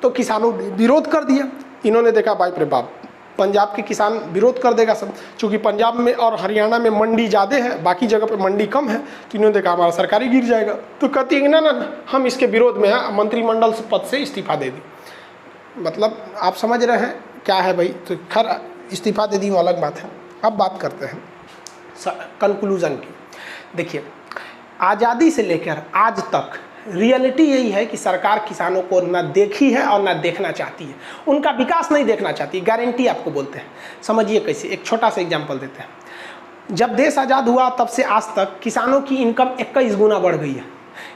तो किसानों ने विरोध कर दिया। इन्होंने देखा बाप रे बाप, पंजाब के किसान विरोध कर देगा सब, क्योंकि पंजाब में और हरियाणा में मंडी ज़्यादा है, बाकी जगह पे मंडी कम है, तो इन्होंने देखा हमारा सरकारी गिर जाएगा। तो कहती है ना हम इसके विरोध में हैं, मंत्रिमंडल पद से इस्तीफा दे दी। मतलब आप समझ रहे हैं क्या है भाई। तो खैर इस्तीफा दे दी वो अलग बात है। अब बात करते हैं कंक्लूजन की। देखिए, आज़ादी से लेकर आज तक रियलिटी यही है कि सरकार किसानों को ना देखी है और ना देखना चाहती है, उनका विकास नहीं देखना चाहती। गारंटी आपको बोलते हैं, समझिए कैसे। एक छोटा सा एग्जांपल देते हैं। जब देश आज़ाद हुआ तब से आज तक किसानों की इनकम 21 गुना बढ़ गई है।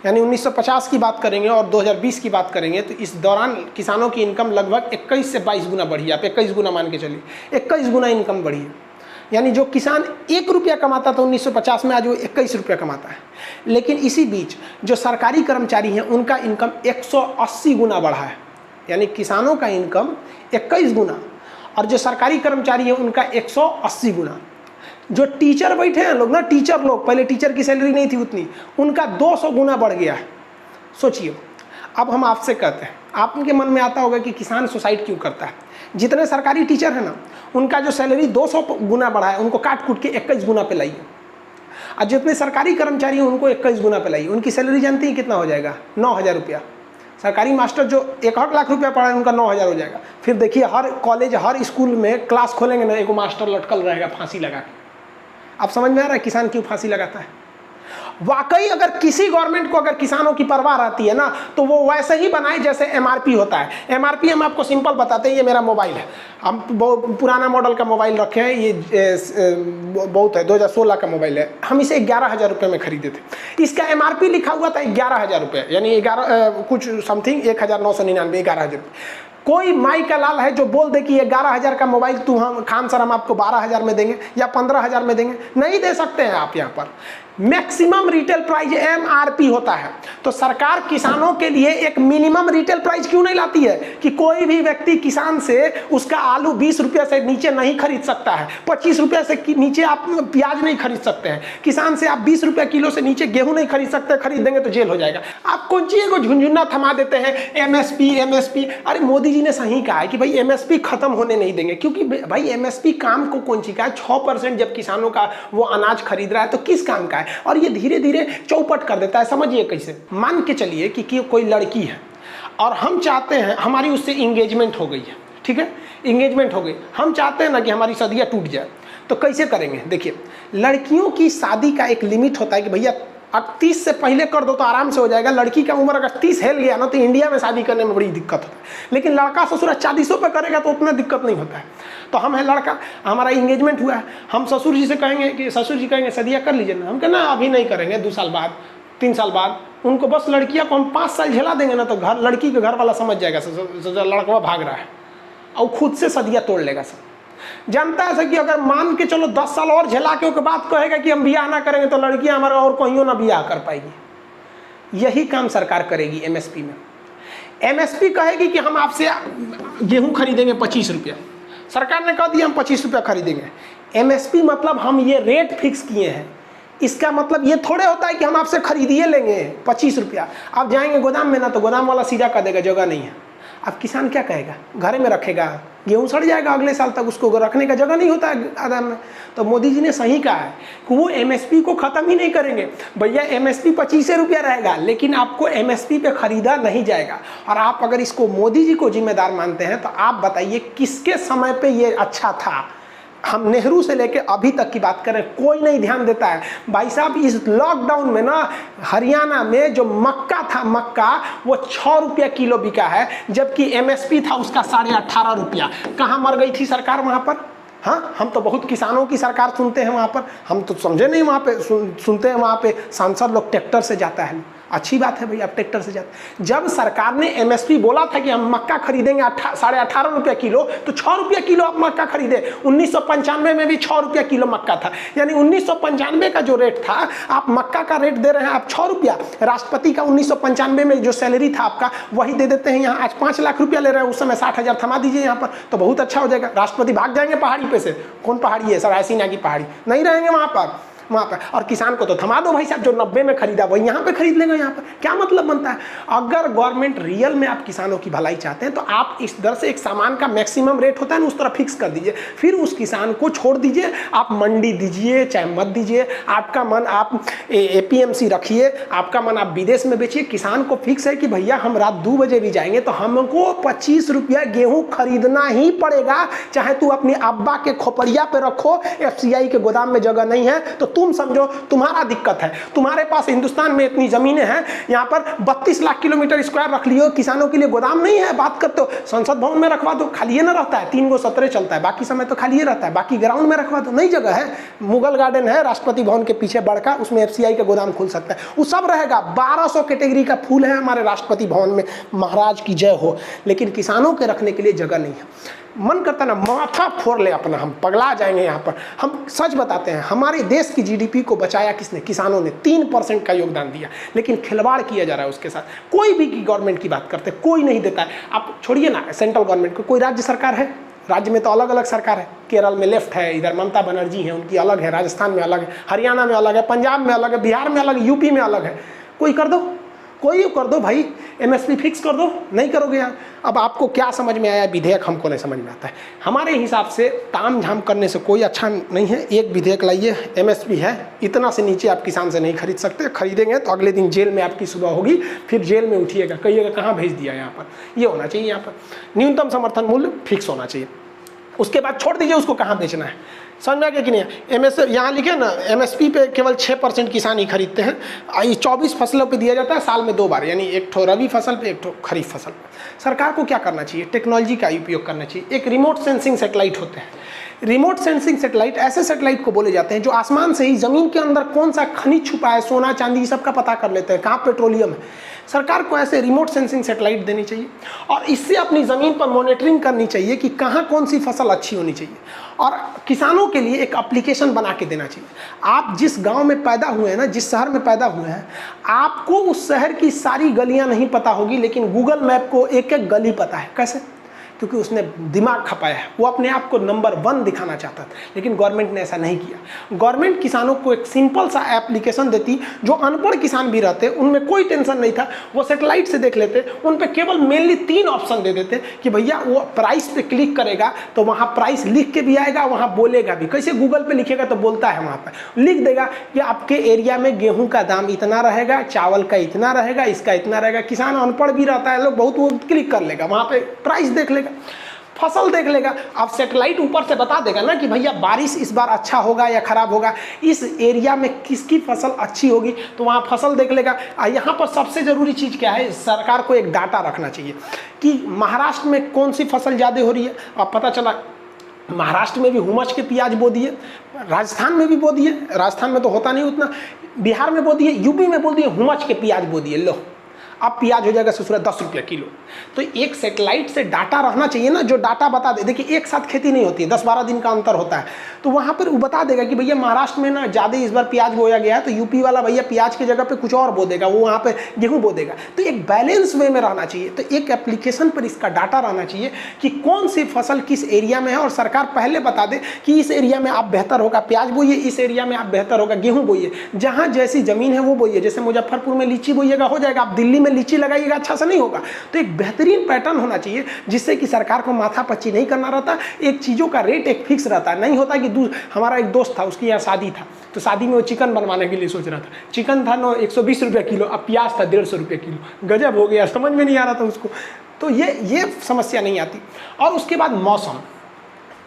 यानी 1950 की बात करेंगे और 2020 की बात करेंगे तो इस दौरान किसानों की इनकम लगभग 21 से 22 गुना बढ़ी है। आप 21 गुना मान के चलिए, 21 गुना इनकम बढ़ी है। यानी जो किसान 1 रुपया कमाता था 1950 में, आज वो 21 रुपया कमाता है। लेकिन इसी बीच जो सरकारी कर्मचारी हैं उनका इनकम 180 गुना बढ़ा है। यानी किसानों का इनकम 21 गुना और जो सरकारी कर्मचारी हैं उनका 180 गुना। जो टीचर बैठे हैं लोग ना, टीचर लोग, पहले टीचर की सैलरी नहीं थी उतनी, उनका 200 गुना बढ़ गया है। सोचिए। अब हम आपसे कहते हैं, आपके मन में आता होगा कि किसान सुसाइड क्यों करता है। जितने सरकारी टीचर हैं ना, उनका जो सैलरी 200 गुना बढ़ा है, उनको काट कूट के 21 गुना पे लाइए। और जितने सरकारी कर्मचारी हैं उनको 21 गुना पे लाइए। उनकी सैलरी जानती है कितना हो जाएगा? 9,000 रुपया। सरकारी मास्टर जो 1 लाख रुपया पढ़ा है उनका 9,000 हो जाएगा। फिर देखिए हर कॉलेज हर स्कूल में क्लास खोलेंगे ना, एक मास्टर लटकल रहेगा फांसी लगा के। आप समझ में आ रहा है किसान क्यों फांसी लगाता है? वाकई अगर किसी गवर्नमेंट को अगर किसानों की परवाह रहती है ना, तो वो वैसे ही बनाए जैसे एमआरपी होता है। एमआरपी हम आपको सिंपल बताते हैं। ये मेरा मोबाइल है, हम बहुत पुराना मॉडल का मोबाइल रखे हैं, ये बहुत है, 2016 का मोबाइल है। हम इसे 11,000 रुपये में खरीदे थे। इसका एमआरपी लिखा हुआ था 11,000 रुपये, यानी 11 कुछ समथिंग 1,999, 11,000। कोई माई का लाल है जो बोल दे कि ये 11,000 का मोबाइल हम खान सर हम आपको 12,000 में देंगे या 15,000 में देंगे? नहीं दे सकते हैं आप। यहाँ पर मैक्सिमम रिटेल प्राइस एमआरपी होता है। तो सरकार किसानों के लिए एक मिनिमम रिटेल प्राइस क्यों नहीं लाती है कि कोई भी व्यक्ति किसान से उसका आलू 20 रुपये से नीचे नहीं खरीद सकता है, 25 रुपये से नीचे आप प्याज नहीं खरीद सकते हैं, किसान से आप 20 रुपये किलो से नीचे गेहूं नहीं खरीद सकते, खरीद देंगे तो जेल हो जाएगा। आप कौन चीज़ को झुंझुना थमा देते हैं, एमएसपी। अरे मोदी जी ने सही कहा है कि भाई एमएसपी खत्म होने नहीं देंगे, क्योंकि भाई एमएसपी काम को कौन सी का है? 6% जब किसानों का वो अनाज खरीद रहा है तो किस काम का है? और ये धीरे धीरे चौपट कर देता है। समझिए कैसे। मान के चलिए कि कोई लड़की है और हम चाहते हैं, हमारी उससे इंगेजमेंट हो गई है, ठीक है, इंगेजमेंट हो गई, हम चाहते हैं ना कि हमारी शादी टूट जाए, तो कैसे करेंगे? देखिए, लड़कियों की शादी का एक लिमिट होता है कि भैया अब 30 से पहले कर दो तो आराम से हो जाएगा। लड़की का उम्र अगर 30 हिल गया ना तो इंडिया में शादी करने में बड़ी दिक्कत होता है। लेकिन लड़का ससुर 40 पे करेगा तो उतना दिक्कत नहीं होता है। तो हम है लड़का, हमारा इंगेजमेंट हुआ है, हम ससुर जी से कहेंगे कि ससुर जी कहेंगे शादियाँ कर लीजिए ना, हम कहना अभी नहीं करेंगे, 2 साल बाद 3 साल बाद। उनको बस लड़कियाँ को हम 5 साल झेला देंगे ना तो घर लड़की के घर वाला समझ जाएगा लड़का भाग रहा है और खुद से शादियाँ तोड़ लेगा। सब जानता है कि अगर मान के चलो 10 साल और झेला के बाद कहेगा कि हम बियाह ना करेंगे तो लड़कियां हमारा और कहीं ना बियाह कर पाएगी। यही काम सरकार करेगी एमएसपी में। एमएसपी कहेगी कि हम आपसे गेहूं खरीदेंगे 25 रुपया, सरकार ने कह दिया हम 25 रुपया खरीदेंगे। एमएसपी मतलब हम ये रेट फिक्स किए हैं, इसका मतलब ये थोड़े होता है कि हम आपसे खरीदिए लेंगे 25 रुपया। आप जाएंगे गोदाम में ना, तो गोदाम वाला सीधा कह देगा जगह नहीं है। अब किसान क्या कहेगा, घर में रखेगा, गेहूं सड़ जाएगा अगले साल तक, उसको रखने का जगह नहीं होता है गोदाम में। तो मोदी जी ने सही कहा है कि वो एमएसपी को ख़त्म ही नहीं करेंगे। भैया एमएसपी 25 रुपया रहेगा, लेकिन आपको एमएसपी पे खरीदा नहीं जाएगा। और आप अगर इसको मोदी जी को जिम्मेदार मानते हैं तो आप बताइए किसके समय पे ये अच्छा था। हम नेहरू से लेके अभी तक की बात करें, कोई नहीं ध्यान देता है। भाई साहब इस लॉकडाउन में ना हरियाणा में जो मक्का था, मक्का वो 6 रुपया किलो बिका है, जबकि एमएसपी था उसका 18.5 रुपया। कहाँ मर गई थी सरकार वहाँ पर? हाँ, हम तो बहुत किसानों की सरकार सुनते हैं वहाँ पर, हम तो समझे नहीं वहाँ पे सुनते हैं वहाँ पे सांसद लोग ट्रैक्टर से जाता है। अच्छी बात है भाई, आप ट्रैक्टर से जाते। जब सरकार ने एमएसपी बोला था कि हम मक्का खरीदेंगे 18.5 रुपया किलो, तो 6 रुपया किलो आप मक्का खरीदे। 1995 में भी 6 रुपया किलो मक्का था, यानी 1995 का जो रेट था, आप मक्का का रेट दे रहे हैं आप 6 रुपया। राष्ट्रपति का 1995 में जो सैलरी था आपका, वही दे देते हैं यहाँ। आज 5 लाख रुपया ले रहे हैं, उस समय 60,000 थमा दीजिए यहाँ पर, तो बहुत अच्छा हो जाएगा। राष्ट्रपति भाग जाएंगे पहाड़ी पे से। कौन पहाड़ी है सर? ऐसी की पहाड़ी नहीं रहेंगे वहाँ पर। और किसान को तो थमा दो भाई साहब, जो 90 में खरीदा वही यहाँ पे खरीद लेंगे। यहाँ पर क्या मतलब बनता है? अगर गवर्नमेंट रियल में आप किसानों की भलाई चाहते हैं तो आप इस दर से एक सामान का मैक्सिमम रेट होता है ना, उस तरह फिक्स कर दीजिए, फिर उस किसान को छोड़ दीजिए। आप मंडी दीजिए चाहे मत दीजिए, आपका मन आप एपीएमसी रखिए, आपका मन आप विदेश में बेचिए। किसान को फिक्स है कि भैया हम रात 2 बजे भी जाएंगे तो हमको 25 रुपया गेहूँ खरीदना ही पड़ेगा, चाहे तू अपनी अब्बा के खोपड़िया पे रखो, एफसीआई के गोदाम में जगह नहीं है तो तुम समझो तुम्हारा दिक्कत है। तुम्हारे पास हिंदुस्तान में इतनी जमीनें हैं, यहाँ पर 32 लाख किलोमीटर स्क्वायर रख लियो, किसानों के लिए गोदाम नहीं है। बात करते हो संसद भवन में रखवा दो, खाली ना रहता है, 3 गो सत्र चलता है, बाकी समय तो खाली रहता है। बाकी ग्राउंड में रखवा दो, नई जगह है, मुगल गार्डन है राष्ट्रपति भवन के पीछे बड़का, उसमें एफसीआई का गोदाम खुल सकता है, वो सब रहेगा। 1200 कैटेगरी का फूल है हमारे राष्ट्रपति भवन में, महाराज की जय हो। लेकिन किसानों के रखने के लिए जगह नहीं है। मन करता ना माथा फोड़ ले अपना, हम पगला जाएंगे यहाँ पर। हम सच बताते हैं, हमारे देश की जीडीपी को बचाया किसने? किसानों ने 3% का योगदान दिया, लेकिन खिलवाड़ किया जा रहा है उसके साथ। कोई भी गवर्नमेंट की बात करते कोई नहीं देता है। आप छोड़िए ना सेंट्रल गवर्नमेंट को, कोई राज्य सरकार है? राज्य में तो अलग अलग सरकार है। केरल में लेफ्ट है, इधर ममता बनर्जी है, उनकी अलग है, राजस्थान में अलग है, हरियाणा में अलग है, पंजाब में अलग है, बिहार में अलग है, यूपी में अलग है। कोई कर दो, कोई कर दो भाई, एमएसपी फिक्स कर दो। नहीं करोगे यार। अब आपको क्या समझ में आया विधेयक? हमको नहीं समझ में आता है। हमारे हिसाब से ताम झाम करने से कोई अच्छा नहीं है। एक विधेयक लाइए, एमएसपी है, इतना से नीचे आप किसान से नहीं खरीद सकते। खरीदेंगे तो अगले दिन जेल में आपकी सुबह होगी, फिर जेल में उठिएगा, कहिएगा कहाँ भेज दिया। यहाँ पर ये होना चाहिए, यहाँ पर न्यूनतम समर्थन मूल्य फिक्स होना चाहिए। उसके बाद छोड़ दीजिए उसको कहाँ बेचना है। समझ में आ गया कि नहीं? एमएसपी यहाँ लिखे ना, एमएसपी पे केवल 6% किसान ही खरीदते हैं। ये 24 फसलों पे दिया जाता है, साल में 2 बार, यानी एक ठो रबी फसल पे, एक ठो खरीफ फसल पे। सरकार को क्या करना चाहिए? टेक्नोलॉजी का उपयोग करना चाहिए। एक रिमोट सेंसिंग सैटेलाइट होते हैं। रिमोट सेंसिंग सैटेलाइट ऐसे सैटेलाइट को बोले जाते हैं जो आसमान से ही ज़मीन के अंदर कौन सा खनिज छुपा है, सोना चांदी सब का पता कर लेते हैं, कहाँ पेट्रोलियम है। सरकार को ऐसे रिमोट सेंसिंग सैटेलाइट देनी चाहिए और इससे अपनी ज़मीन पर मॉनिटरिंग करनी चाहिए कि कहाँ कौन सी फसल अच्छी होनी चाहिए। और किसानों के लिए एक एप्लीकेशन बना के देना चाहिए। आप जिस गांव में पैदा हुए हैं ना, जिस शहर में पैदा हुए हैं, आपको उस शहर की सारी गलियां नहीं पता होगी, लेकिन गूगल मैप को एक एक गली पता है। कैसे? क्योंकि उसने दिमाग खपाया है। वो अपने आप को नंबर 1 दिखाना चाहता था, लेकिन गवर्नमेंट ने ऐसा नहीं किया। गवर्नमेंट किसानों को एक सिंपल सा एप्लीकेशन देती, जो अनपढ़ किसान भी रहते उनमें कोई टेंशन नहीं था, वो सैटेलाइट से देख लेते। उन पे केवल मेनली 3 ऑप्शन दे देते कि भैया वो प्राइस पे क्लिक करेगा तो वहाँ प्राइस लिख के भी आएगा, वहाँ बोलेगा भी। कैसे? गूगल पे लिखेगा तो बोलता है, वहाँ पर लिख देगा कि आपके एरिया में गेहूँ का दाम इतना रहेगा, चावल का इतना रहेगा, इसका इतना रहेगा। किसान अनपढ़ भी रहता है, लोग बहुत, वो क्लिक कर लेगा, वहाँ पे प्राइस देख लेगा, फसल देख लेगा। अब सैटेलाइट ऊपर से बता देगा ना कि भैया बारिश इस बार अच्छा होगा या खराब होगा, इस एरिया में किसकी फसल अच्छी होगी, तो वहाँ फसल देख लेगा। यहाँ पर सबसे ज़रूरी चीज़ क्या है? सरकार को एक डाटा रखना चाहिए कि महाराष्ट्र में कौन सी फसल ज़्यादा हो रही है। अब पता चला महाराष्ट्र में भी हुमच के प्याज बो दिए, राजस्थान में भी बो दिए, राजस्थान में तो होता नहीं उतना, बिहार में बो दिए, यूपी में बो दिए, हुमच के प्याज बो दिए। लो, अब प्याज हो जाएगा ससुरा 10 रुपये किलो। तो एक सेटेलाइट से डाटा रहना चाहिए ना, जो डाटा बता दे। देखिए एक साथ खेती नहीं होती है, 10-12 दिन का अंतर होता है, तो वहाँ पर वो बता देगा कि भैया महाराष्ट्र में ना ज़्यादा इस बार प्याज बोया गया है, तो यूपी वाला भैया प्याज की जगह पे कुछ और बो देगा, वो वहाँ पे गेहूँ बो देगा। तो एक बैलेंस वे में रहना चाहिए। तो एक एप्लीकेशन पर इसका डाटा रहना चाहिए कि कौन सी फसल किस एरिया में है, और सरकार पहले बता दे कि इस एरिया में आप बेहतर होगा प्याज बोइए, इस एरिया में आप बेहतर होगा गेहूँ बोइए। जहाँ जैसी ज़मीन है वो बोइए। जैसे मुजफ्फरपुर में लीची बोइएगा हो जाएगा, आप दिल्ली में लीची लगाइएगा अच्छा से नहीं होगा। तो एक बेहतरीन पैटर्न होना चाहिए जिससे कि सरकार को माथापच्ची नहीं करना रहता। एक चीज़ों का रेट एक फिक्स रहता है, नहीं होता कि हमारा एक दोस्त था, उसकी यहाँ शादी था, तो शादी में वो चिकन बनवाने के लिए सोच रहा था। चिकन था 120 रुपये किलो, अब प्याज था 150 रुपये किलो। गजब हो गया, समझ में नहीं आ रहा था उसको। तो ये समस्या नहीं आती। और उसके बाद मौसम,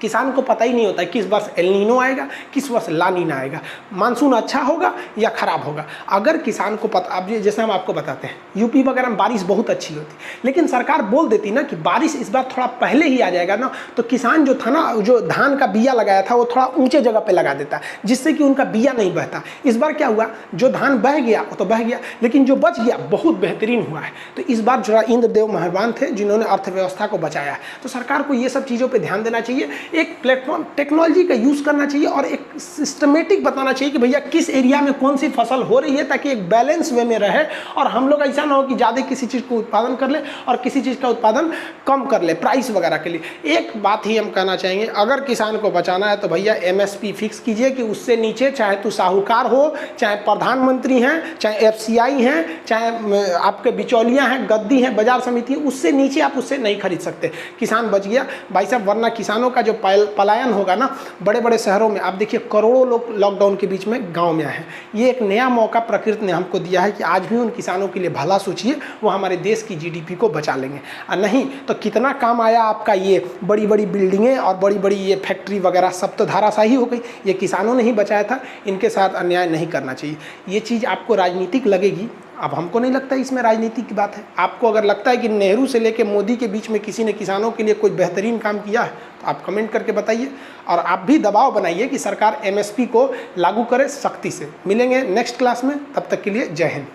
किसान को पता ही नहीं होता है किस वर्ष एल नीनो आएगा, किस वर्ष ला नीना आएगा, मानसून अच्छा होगा या ख़राब होगा। अगर किसान को पता, अब जैसे हम आपको बताते हैं यूपी वगैरह में बारिश बहुत अच्छी होती, लेकिन सरकार बोल देती ना कि बारिश इस बार थोड़ा पहले ही आ जाएगा ना, तो किसान जो था ना, जो धान का बिया लगाया था वो थोड़ा ऊंचे जगह पे लगा देता, जिससे कि उनका बिया नहीं बहता। इस बार क्या हुआ, जो धान बह गया वो तो बह गया, लेकिन जो बच गया बहुत बेहतरीन हुआ है। तो इस बार जो इंद्रदेव मेहरबान थे जिन्होंने अर्थव्यवस्था को बचाया है। तो सरकार को ये सब चीज़ों पर ध्यान देना चाहिए। एक प्लेटफॉर्म टेक्नोलॉजी का यूज़ करना चाहिए और एक सिस्टमेटिक बताना चाहिए कि भैया किस एरिया में कौन सी फसल हो रही है, ताकि एक बैलेंस वे में रहे और हम लोग ऐसा ना हो कि ज़्यादा किसी चीज़ को उत्पादन कर ले और किसी चीज़ का उत्पादन कम कर ले प्राइस वगैरह के लिए। एक बात ही हम कहना चाहेंगे, अगर किसान को बचाना है तो भैया MSP फिक्स कीजिए कि उससे नीचे चाहे तो साहूकार हो, चाहे प्रधानमंत्री हैं, चाहे FCI हैं, चाहे आपके बिचौलियाँ हैं, गद्दी हैं, बाजार समिति, उससे नीचे आप उससे नहीं खरीद सकते। किसान बच गया भाई साहब, वरना किसानों का जो पलायन होगा ना बड़े बड़े शहरों में। आप देखिए करोड़ों लोग लॉकडाउन के बीच में गांव में आए हैं। ये एक नया मौका प्रकृति ने हमको दिया है कि आज भी उन किसानों के लिए भला सोचिए, वो हमारे देश की GDP को बचा लेंगे। और नहीं तो कितना काम आया आपका ये बड़ी बड़ी बिल्डिंगें और बड़ी बड़ी ये फैक्ट्री वगैरह, सब तो धाराशाही हो गई। ये किसानों ने ही बचाया था, इनके साथ अन्याय नहीं करना चाहिए। ये चीज़ आपको राजनीतिक लगेगी, अब हमको नहीं लगता इसमें राजनीति की बात है। आपको अगर लगता है कि नेहरू से लेकर मोदी के बीच में किसी ने किसानों के लिए कोई बेहतरीन काम किया है तो आप कमेंट करके बताइए, और आप भी दबाव बनाइए कि सरकार MSP को लागू करे सख्ती से। मिलेंगे नेक्स्ट क्लास में, तब तक के लिए जय हिंद।